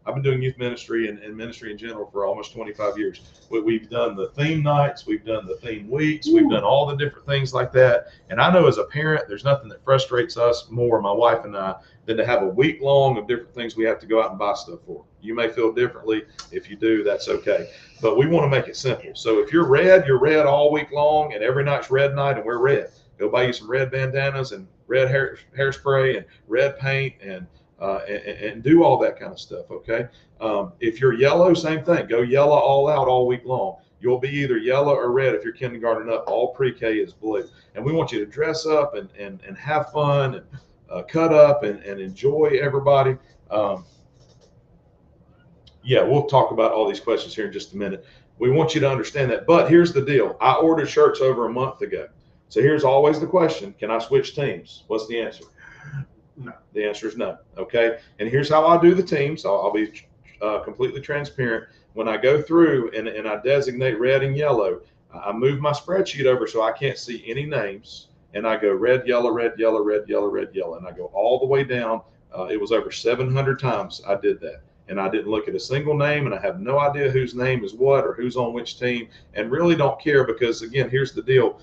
I've been doing youth ministry and ministry in general for almost 25 years. We've done the theme nights, we've done the theme weeks, we've done all the different things like that. And I know as a parent, there's nothing that frustrates us more, my wife and I, than to have a week long of different things we have to go out and buy stuff for. You may feel differently. If you do, that's okay. But we want to make it simple. So if you're red all week long, and every night's red night and we're red. Go buy you some red bandanas and red hairspray and red paint and do all that kind of stuff, okay? If you're yellow, same thing. Go yellow all out all week long. You'll be either yellow or red if you're kindergarten up. All pre-K is blue. And we want you to dress up and have fun and cut up and enjoy everybody. Yeah, we'll talk about all these questions here in just a minute. We want you to understand that. But here's the deal. I ordered shirts over a month ago. So here's always the question. Can I switch teams? What's the answer? No. The answer is no. Okay. And here's how I do the teams. I'll be completely transparent. When I go through and I designate red and yellow, I move my spreadsheet over so I can't see any names. And I go red, yellow, red, yellow, red, yellow, red, yellow. And I go all the way down. It was over 700 times I did that. And I didn't look at a single name, and I have no idea whose name is what or who's on which team, and really don't care because, again, here's the deal.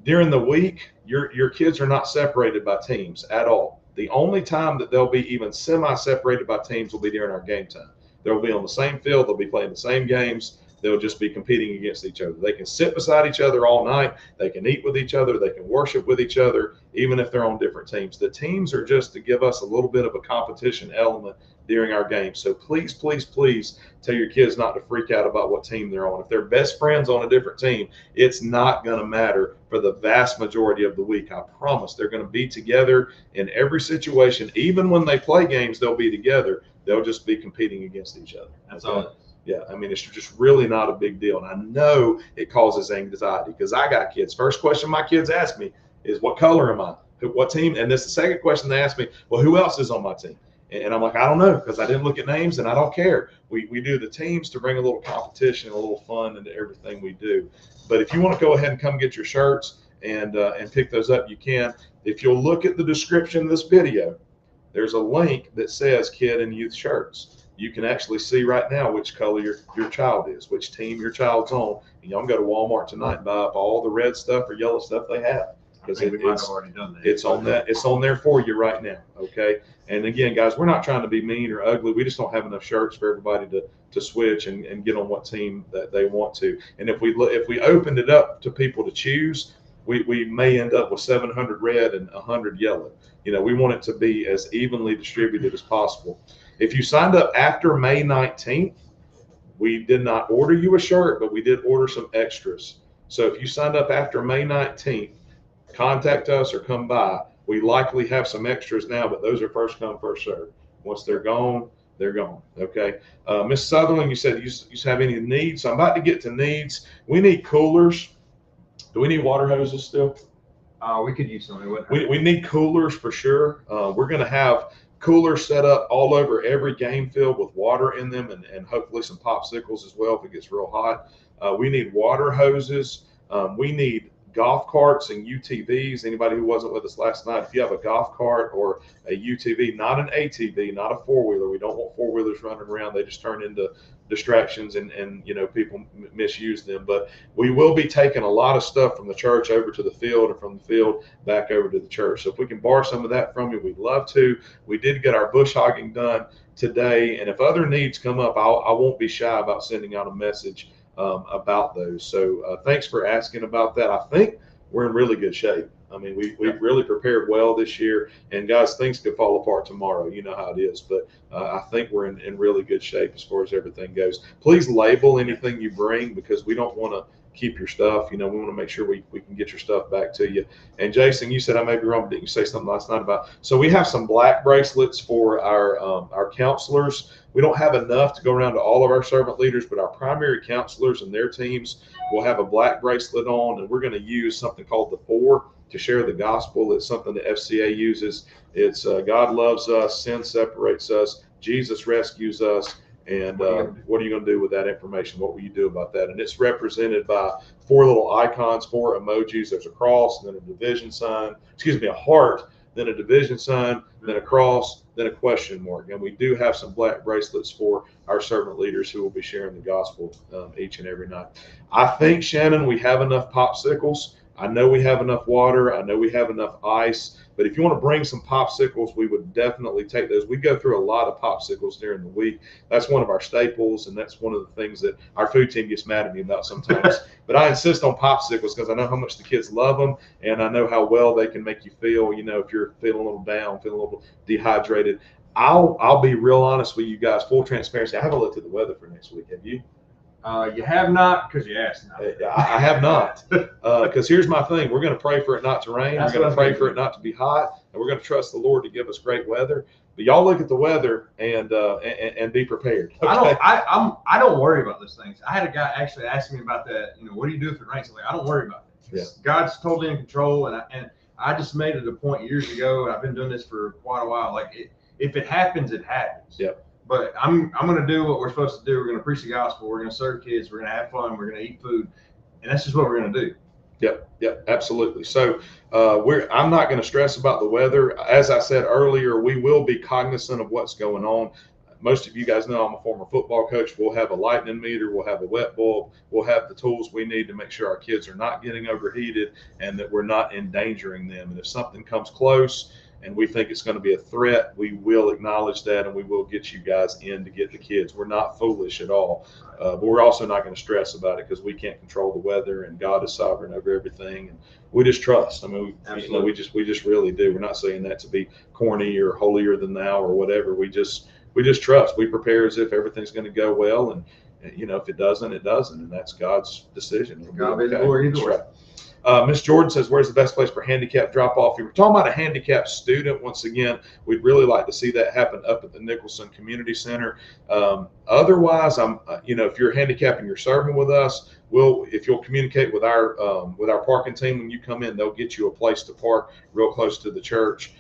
During the week, your kids are not separated by teams at all. The only time that they'll be even semi-separated by teams will be during our game time. They'll be on the same field. They'll be playing the same games. They'll just be competing against each other. They can sit beside each other all night. They can eat with each other. They can worship with each other, even if they're on different teams. The teams are just to give us a little bit of a competition element during our games. So please, please, please tell your kids not to freak out about what team they're on. If they're best friends on a different team, it's not going to matter for the vast majority of the week. I promise they're going to be together in every situation. Even when they play games, they'll be together. They'll just be competing against each other. That's all. Yeah, I mean, it's just really not a big deal. And I know it causes anxiety because I got kids. First question my kids ask me is, what color am I? What team? And this is the second question they ask me, well, who else is on my team? And I'm like, I don't know, because I didn't look at names and I don't care. We do the teams to bring a little competition, a little fun into everything we do. But if you want to go ahead and come get your shirts and pick those up, you can. If you'll look at the description of this video, there's a link that says Kid and Youth Shirts. You can actually see right now which color your child is, which team your child's on. And y'all can go to Walmart tonight and buy up all the red stuff or yellow stuff they have. Because we might have already done that. It's on there for you right now. Okay. And again, guys, we're not trying to be mean or ugly. We just don't have enough shirts for everybody to switch and get on what team that they want to. And if we opened it up to people to choose, we may end up with 700 red and 100 yellow. You know, we want it to be as evenly distributed as possible. If you signed up after May 19th, we did not order you a shirt, but we did order some extras. So if you signed up after May 19th, contact us or come by. We likely have some extras now, but those are first come, first serve. Once they're gone, they're gone. Okay. Ms. Sutherland, you said you have any needs. So I'm about to get to needs. We need coolers. Do we need water hoses still? We could use some. We need coolers for sure. We're going to have coolers set up all over every game field with water in them and hopefully some popsicles as well if it gets real hot. We need water hoses. We need golf carts and UTVs. Anybody who wasn't with us last night, if you have a golf cart or a UTV, not an ATV, not a four-wheeler, we don't want four-wheelers running around. They just turn into distractions and you know, people misuse them. But we will be taking a lot of stuff from the church over to the field and from the field back over to the church. So if we can borrow some of that from you, we'd love to. We did get our bush hogging done today, and if other needs come up, I won't be shy about sending out a message about those. So thanks for asking about that. I think we're in really good shape. I mean, we've really prepared well this year, and guys, things could fall apart tomorrow. You know how it is, but I think we're in really good shape as far as everything goes. Please label anything you bring, because we don't want to keep your stuff. We want to make sure we can get your stuff back to you. And Jason, you said I may be wrong, but didn't you say something last night about? So we have some black bracelets for our counselors. We don't have enough to go around to all of our servant leaders, but our primary counselors and their teams will have a black bracelet on, and we're going to use something called the 4 to share the gospel. It's something the FCA uses. It's God loves us, sin separates us, Jesus rescues us, and what are you going to do with that information? What will you do about that? And it's represented by 4 little icons, 4 emojis. There's a cross, then a division sign, a heart, then a division sign, then a cross, then a question mark. And we do have some black bracelets for our servant leaders who will be sharing the gospel each and every night. I think, Shannon, we have enough popsicles. I know we have enough water. I know we have enough ice. But if you want to bring some popsicles, we would definitely take those. We go through a lot of popsicles during the week. That's one of our staples, and that's one of the things that our food team gets mad at me about sometimes. But I insist on popsicles because I know how much the kids love them, and I know how well they can make you feel. If you're feeling a little down, feeling a little dehydrated. I'll be real honest with you guys, full transparency. I haven't looked at the weather for next week. Have you? You have not, because you asked not. I have not, because here's my thing. We're going to pray for it not to rain. We're going to pray for it not to be hot, and we're going to trust the Lord to give us great weather. But y'all look at the weather and be prepared. Okay? I don't worry about those things. I had a guy actually ask me about that. What do you do if it rains? I'm like, I don't worry about it. Yeah. God's totally in control, and I just made it a point years ago. I've been doing this for quite a while. Like, if it happens, it happens. Yep. But I'm going to do what we're supposed to do. We're going to preach the gospel. We're going to serve kids. We're going to have fun. We're going to eat food, and that's just what we're going to do. Yep, absolutely. So I'm not going to stress about the weather. As I said earlier, we will be cognizant of what's going on. Most of you guys know I'm a former football coach. We'll have a lightning meter. We'll have a wet bulb. We'll have the tools we need to make sure our kids are not getting overheated and that we're not endangering them. And if something comes close and we think it's going to be a threat, we will acknowledge that, and we will get you guys in to get the kids. We're not foolish at all, but we're also not going to stress about it because we can't control the weather, and God is sovereign over everything, and we just trust. I mean, we just really do. We're not saying that to be corny or holier than thou or whatever. We just trust. We prepare as if everything's going to go well, and if it doesn't, it doesn't, and that's God's decision. God be the glory either way. Miss Jordan says, where's the best place for handicap drop-off? If we're talking about a handicapped student, once again, we'd really like to see that happen up at the Nicholson Community Center. Otherwise, if you're handicapped and you're serving with us, if you'll communicate with our parking team when you come in, they'll get you a place to park real close to the church.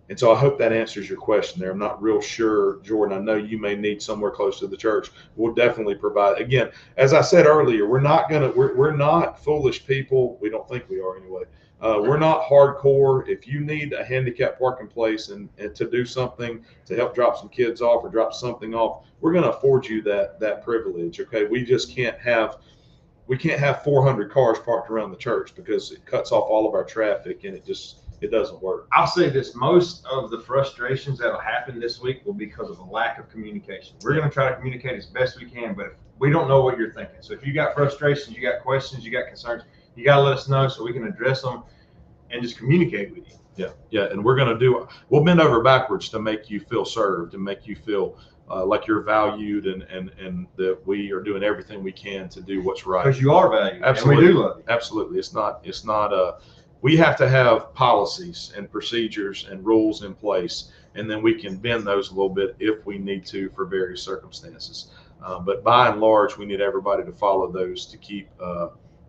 And so I hope that answers your question there. I'm not real sure, Jordan. I know you may need somewhere close to the church. We'll definitely provide. Again, as I said earlier, we're not foolish people. We don't think we are anyway. We're not hardcore. If you need a handicapped parking place and to do something to help drop some kids off or drop something off, we're going to afford you that privilege. Okay, we can't have 400 cars parked around the church because it cuts off all of our traffic, and it doesn't work. I'll say this: most of the frustrations that'll happen this week will be because of a lack of communication. We're going to try to communicate as best we can, but if we don't know what you're thinking. So if you got frustrations, you got questions, you got concerns, you got to let us know so we can address them and just communicate with you. Yeah, and we'll bend over backwards to make you feel served and make you feel like you're valued and that we are doing everything we can to do what's right. Because you are valued. Absolutely. And we do love you. Absolutely. It's not we have to have policies and procedures and rules in place, and then we can bend those a little bit if we need to for various circumstances. But by and large, we need everybody to follow those to keep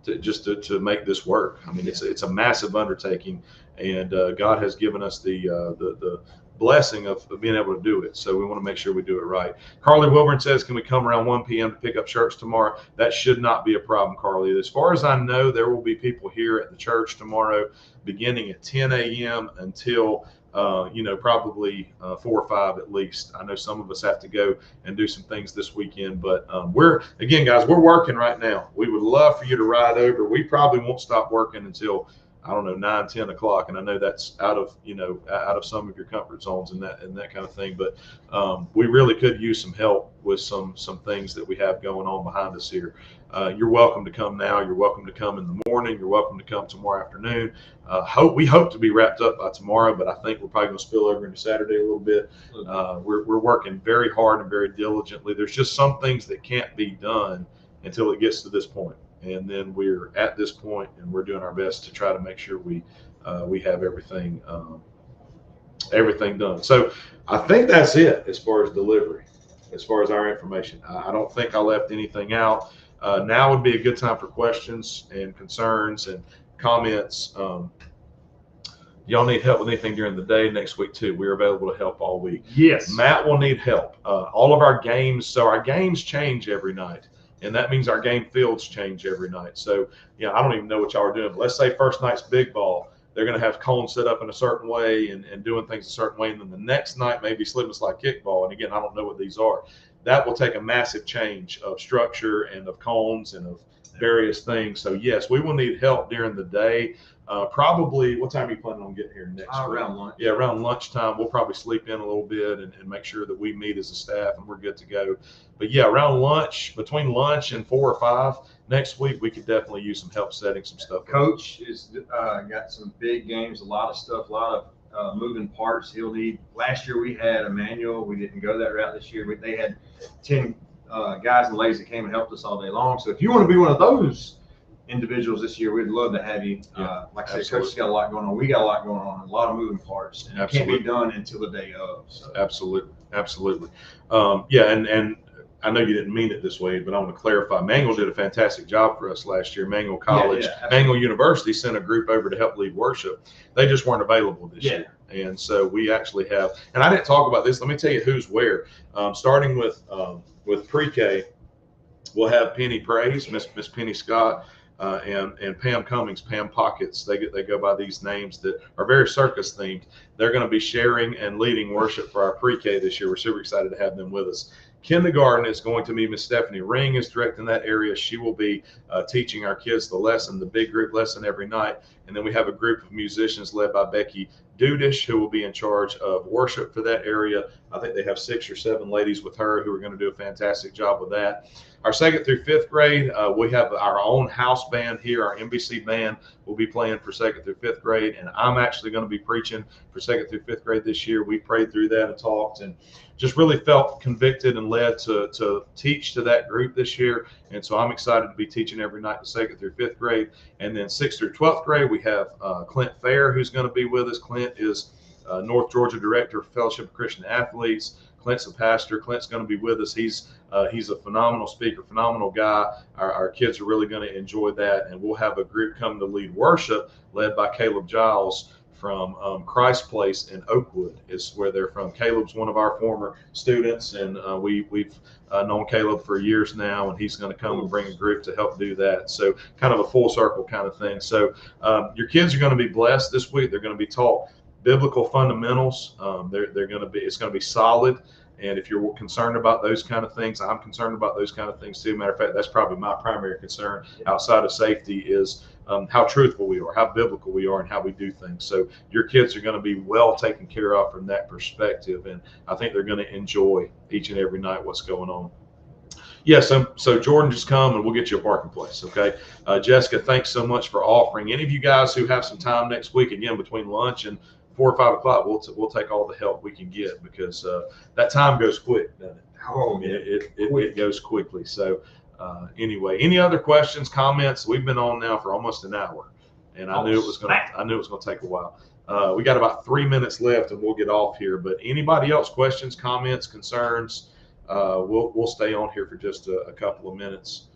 to make this work. I mean, it's a massive undertaking, and God has given us the blessing of being able to do it. So we want to make sure we do it right. Carly Wilburn says, can we come around 1 p.m. to pick up shirts tomorrow? That should not be a problem, Carly. As far as I know, there will be people here at the church tomorrow beginning at 10 a.m. until probably 4 or 5 at least. I know some of us have to go and do some things this weekend, but we're working right now. We would love for you to ride over. We probably won't stop working until I don't know, 9, 10 o'clock. And I know that's out of, out of some of your comfort zones and that kind of thing. But we really could use some help with some things that we have going on behind us here. You're welcome to come now. You're welcome to come in the morning. You're welcome to come tomorrow afternoon. We hope to be wrapped up by tomorrow, but I think we're probably going to spill over into Saturday a little bit. We're working very hard and very diligently. There's just some things that can't be done until it gets to this point. And then we're at this point, and we're doing our best to try to make sure we have everything done. So I think that's it as far as delivery, as far as our information. I don't think I left anything out. Now would be a good time for questions and concerns and comments. Y'all need help with anything during the day next week too. We're available to help all week. Yes. Matt will need help. All of our games, so our games change every night. And that means our game fields change every night. So, I don't even know what y'all are doing. But let's say first night's big ball. They're going to have cones set up in a certain way and doing things a certain way. And then the next night, maybe slip and slide kickball. And again, I don't know what these are. That will take a massive change of structure and of cones and of various things. So, yes, we will need help during the day. Probably, what time are you planning on getting here next week? Around lunch. Yeah, around lunchtime. We'll probably sleep in a little bit and make sure that we meet as a staff and we're good to go. But yeah, around lunch, between lunch and 4 or 5 next week, we could definitely use some help setting some stuff. Coach is got some big games, a lot of stuff, a lot of moving parts he'll need. Last year we had Emmanuel. We didn't go that route this year. They had 10 guys and ladies that came and helped us all day long. So if you want to be one of those individuals this year, we'd love to have you. Like I said, Coach has got a lot going on. We got a lot going on, a lot of moving parts. And it can't be done until the day of. So. Absolutely. And I know you didn't mean it this way, but I want to clarify. Manuel did a fantastic job for us last year. Manuel College, Manuel University sent a group over to help lead worship. They just weren't available this year. And so we actually have, and I didn't talk about this. Let me tell you who's where. Starting with pre-K, we'll have Penny Praise, Miss Penny Scott, and Pam Cummings, Pam Pockets. They go by these names that are very circus themed. They're going to be sharing and leading worship for our pre-K this year. We're super excited to have them with us. Kindergarten is going to be Miss Stephanie Ring is directing that area. She will be teaching our kids the lesson, the big group lesson every night. And then we have a group of musicians led by Becky Dudish, who will be in charge of worship for that area. I think they have 6 or 7 ladies with her who are going to do a fantastic job with that. Our 2nd through 5th grade, we have our own house band here. Our NBC band will be playing for 2nd through 5th grade, and I'm actually going to be preaching for 2nd through 5th grade this year. We prayed through that and talked and just really felt convicted and led to teach to that group this year. And so I'm excited to be teaching every night to 2nd through 5th grade. And then 6th through 12th grade, we have Clint Fair, who's going to be with us. Clint is North Georgia Director of Fellowship of Christian Athletes. Clint's a pastor. Clint's going to be with us. He's a phenomenal speaker, phenomenal guy. Our kids are really going to enjoy that. And we'll have a group come to lead worship led by Caleb Giles from Christ Place in Oakwood is where they're from. Caleb's one of our former students, and we've known Caleb for years now, and he's going to come and bring a group to help do that. So kind of a full circle kind of thing. So your kids are going to be blessed this week. They're going to be taught biblical fundamentals. It's going to be solid. And if you're concerned about those kind of things, I'm concerned about those kind of things too. Matter of fact, that's probably my primary concern outside of safety is how truthful we are, how biblical we are, and how we do things. So your kids are going to be well taken care of from that perspective. And I think they're going to enjoy each and every night what's going on. Yeah, so Jordan, just come and we'll get you a parking place, okay? Jessica, thanks so much for offering. Any of you guys who have some time next week, again, between lunch and 4 or 5 o'clock, we'll take all the help we can get because that time goes quick, doesn't it? Oh, yeah. It goes quickly. So anyway, any other questions, comments? We've been on now for almost an hour, and I knew it was going to take a while. We got about 3 minutes left, and we'll get off here. But anybody else, questions, comments, concerns? We'll stay on here for just a couple of minutes.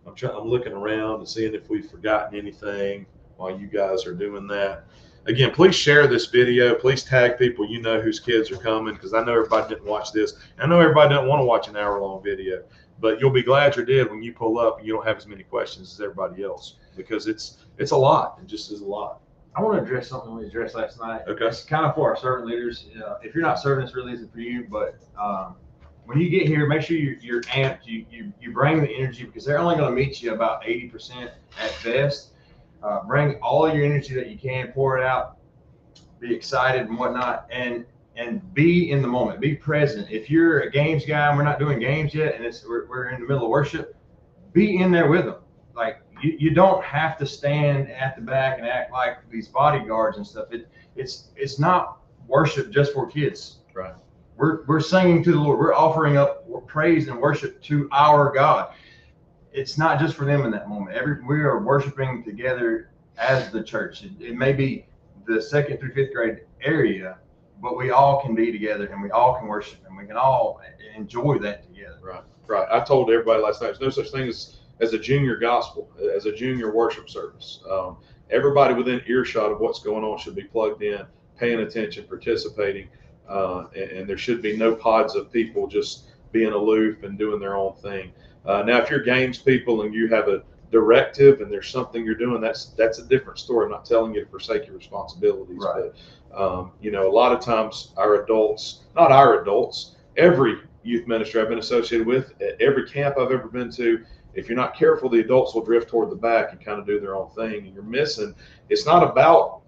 I'm looking around and seeing if we've forgotten anything while you guys are doing that. Again, please share this video. Please tag people you know whose kids are coming, because I know everybody didn't watch this. I know everybody doesn't want to watch an hour-long video, but you'll be glad you did when you pull up and you don't have as many questions as everybody else, because it's a lot. It just is a lot. I want to address something we addressed last night. Okay. It's kind of for our servant leaders. If you're not serving, this really isn't for you, but when you get here, make sure you're amped. You bring the energy, because they're only going to meet you about 80% at best. Bring all your energy that you can, pour it out, be excited and whatnot, and be in the moment, be present. If you're a games guy and we're not doing games yet, and we're in the middle of worship, be in there with them. Like you don't have to stand at the back and act like these bodyguards and stuff. It's not worship just for kids. Right. We're singing to the Lord. We're offering up praise and worship to our God. It's not just for them in that moment. We are worshiping together as the church. It may be the 2nd through 5th grade area, but we all can be together and we all can worship and we can all enjoy that together. Right. Right. I told everybody last night, there's no such thing as a junior gospel, as a junior worship service. Everybody within earshot of what's going on should be plugged in, paying attention, participating, and there should be no pods of people just being aloof and doing their own thing. Now, if you're games people and you have a directive and there's something you're doing, that's a different story. I'm not telling you to forsake your responsibilities, right. But a lot of times our adults, not our adults, every youth ministry I've been associated with, at every camp I've ever been to, if you're not careful, the adults will drift toward the back and kind of do their own thing, and you're missing. It's not about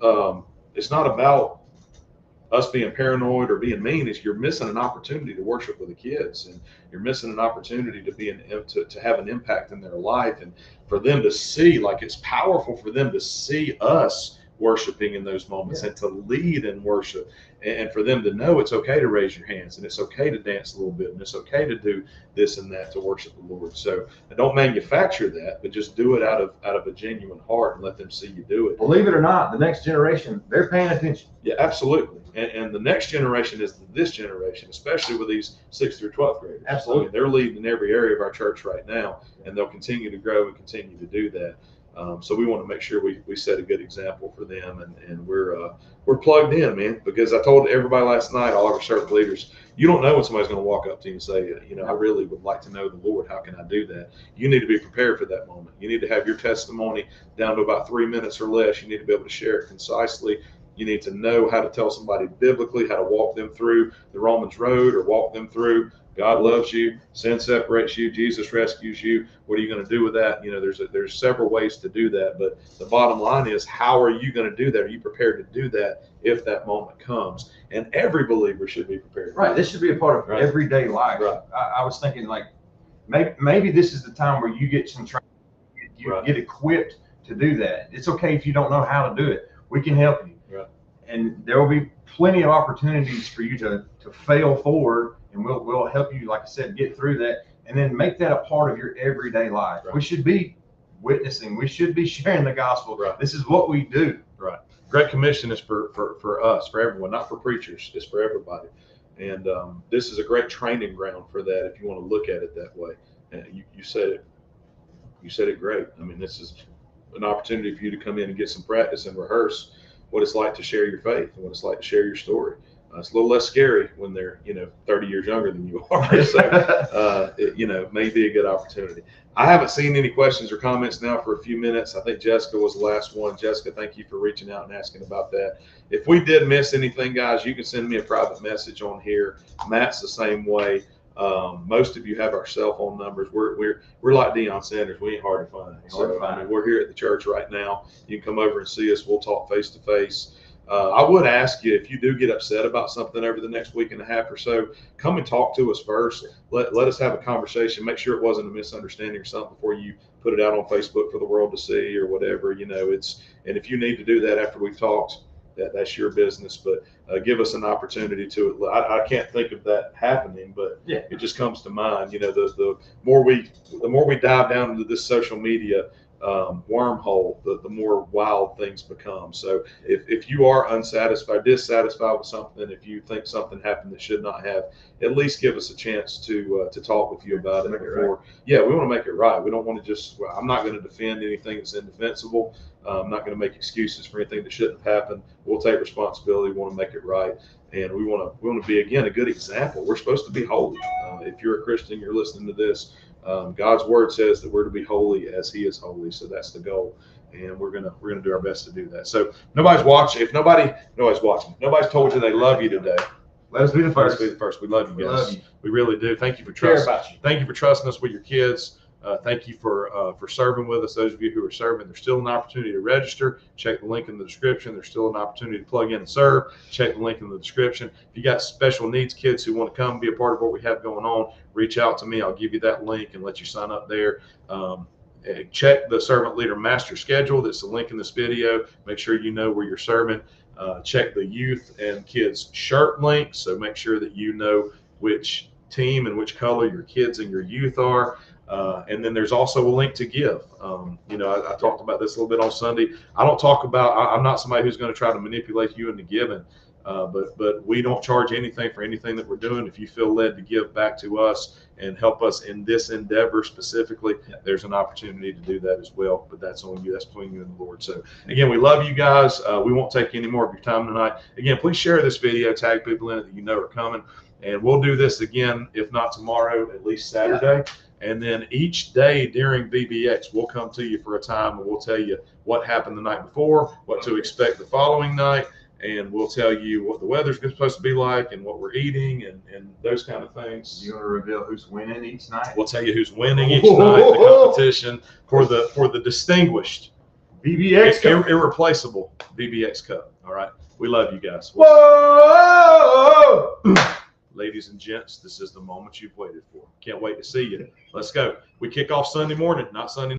us being paranoid or being mean. Is you're missing an opportunity to worship with the kids, and you're missing an opportunity to have an impact in their life, and for them to see, like, it's powerful for them to see us worshiping in those moments, and to lead in worship, and for them to know it's okay to raise your hands, and it's okay to dance a little bit, and it's okay to do this and that to worship the Lord. So don't manufacture that, but just do it out of a genuine heart and let them see you do it. Believe it or not, the next generation, they're paying attention. Yeah, absolutely. And the next generation is this generation, especially with these 6th through 12th graders. Absolutely. I mean, they're leading in every area of our church right now, and they'll continue to grow and continue to do that. So we want to make sure we set a good example for them, and we're plugged in, man, because I told everybody last night, all of our servant leaders, you don't know when somebody's going to walk up to you and say, I really would like to know the Lord. How can I do that? You need to be prepared for that moment. You need to have your testimony down to about 3 minutes or less. You need to be able to share it concisely. You need to know how to tell somebody biblically, how to walk them through the Romans road, or walk them through God loves you, sin separates you, Jesus rescues you. What are you going to do with that? There's several ways to do that, but the bottom line is, how are you going to do that? Are you prepared to do that if that moment comes? And every believer should be prepared. Right. This should be a part of everyday life. Right. I was thinking, like, maybe this is the time where you get some training, you get equipped to do that. It's okay if you don't know how to do it. We can help you. Right. And there will be plenty of opportunities for you to fail forward, and we'll help you, like I said, get through that, and then make that a part of your everyday life. Right. We should be witnessing. We should be sharing the gospel. Right. This is what we do. Right. Great Commission is for us, for everyone, not for preachers. It's for everybody. And this is a great training ground for that, if you want to look at it that way. And you said it. You said it great. I mean, this is an opportunity for you to come in and get some practice and rehearse what it's like to share your faith and what it's like to share your story. It's a little less scary when they're 30 years younger than you are. So it may be a good opportunity. I haven't seen any questions or comments now for a few minutes. I think Jessica was the last one. Jessica, thank you for reaching out and asking about that. If we did miss anything, guys, you can send me a private message on here. Matt's the same way. Most of you have our cell phone numbers. We're like Deion Sanders. We ain't hard to find. So, we're here at the church right now. You can come over and see us. We'll talk face to face. I would ask you, if you do get upset about something over the next week and a half or so, come and talk to us first. Let us have a conversation. Make sure it wasn't a misunderstanding or something before you put it out on Facebook for the world to see or whatever. And if you need to do that after we've talked, that's your business. But give us an opportunity to. I can't think of that happening, but it just comes to mind. The more we dive down into this social media wormhole, the more wild things become. So if you are unsatisfied, dissatisfied with something, if you think something happened that should not have, at least give us a chance to talk with you about it before. We want to make it right. We don't want to just. I'm not going to defend anything that's indefensible. I'm not going to make excuses for anything that shouldn't have happened. We'll take responsibility. We want to make it right, and we want to be, again, a good example. We're supposed to be holy. If you're a Christian, you're listening to this. God's word says that we're to be holy as He is holy. So that's the goal, and we're gonna do our best to do that. So nobody's watching. Nobody's watching. Nobody's told you they love you today. Let us be the first. We love you guys. We love you. We really do. Thank you for trusting. Care about you. Thank you for trusting us with your kids. Thank you for serving with us. Those of you who are serving, there's still an opportunity to register. Check the link in the description. There's still an opportunity to plug in and serve. Check the link in the description. If you got special needs kids who want to come be a part of what we have going on, reach out to me. I'll give you that link and let you sign up there. Check the Servant Leader Master Schedule. That's the link in this video. Make sure you know where you're serving. Check the youth and kids shirt link. So make sure that you know which team and which color your kids and your youth are. And then there's also a link to give. I talked about this a little bit on Sunday. I don't talk about, I'm not somebody who's going to try to manipulate you into giving, but we don't charge anything for anything that we're doing. If you feel led to give back to us and help us in this endeavor specifically, there's an opportunity to do that as well. But that's on you. That's between you and the Lord. So again, we love you guys. We won't take any more of your time tonight. Again, please share this video, tag people in it that you know are coming. And we'll do this again, if not tomorrow, at least Saturday. And then each day during VBX, we'll come to you for a time and we'll tell you what happened the night before, what to expect the following night, and we'll tell you what the weather's supposed to be like and what we're eating and those kind of things. You want to reveal who's winning each night? We'll tell you who's winning each night, the competition for the distinguished VBX Cup. Irreplaceable VBX Cup. All right. We love you guys. Whoa! Ladies and gents, this is the moment you've waited for. Can't wait to see you. Let's go. We kick off Sunday morning, not Sunday night.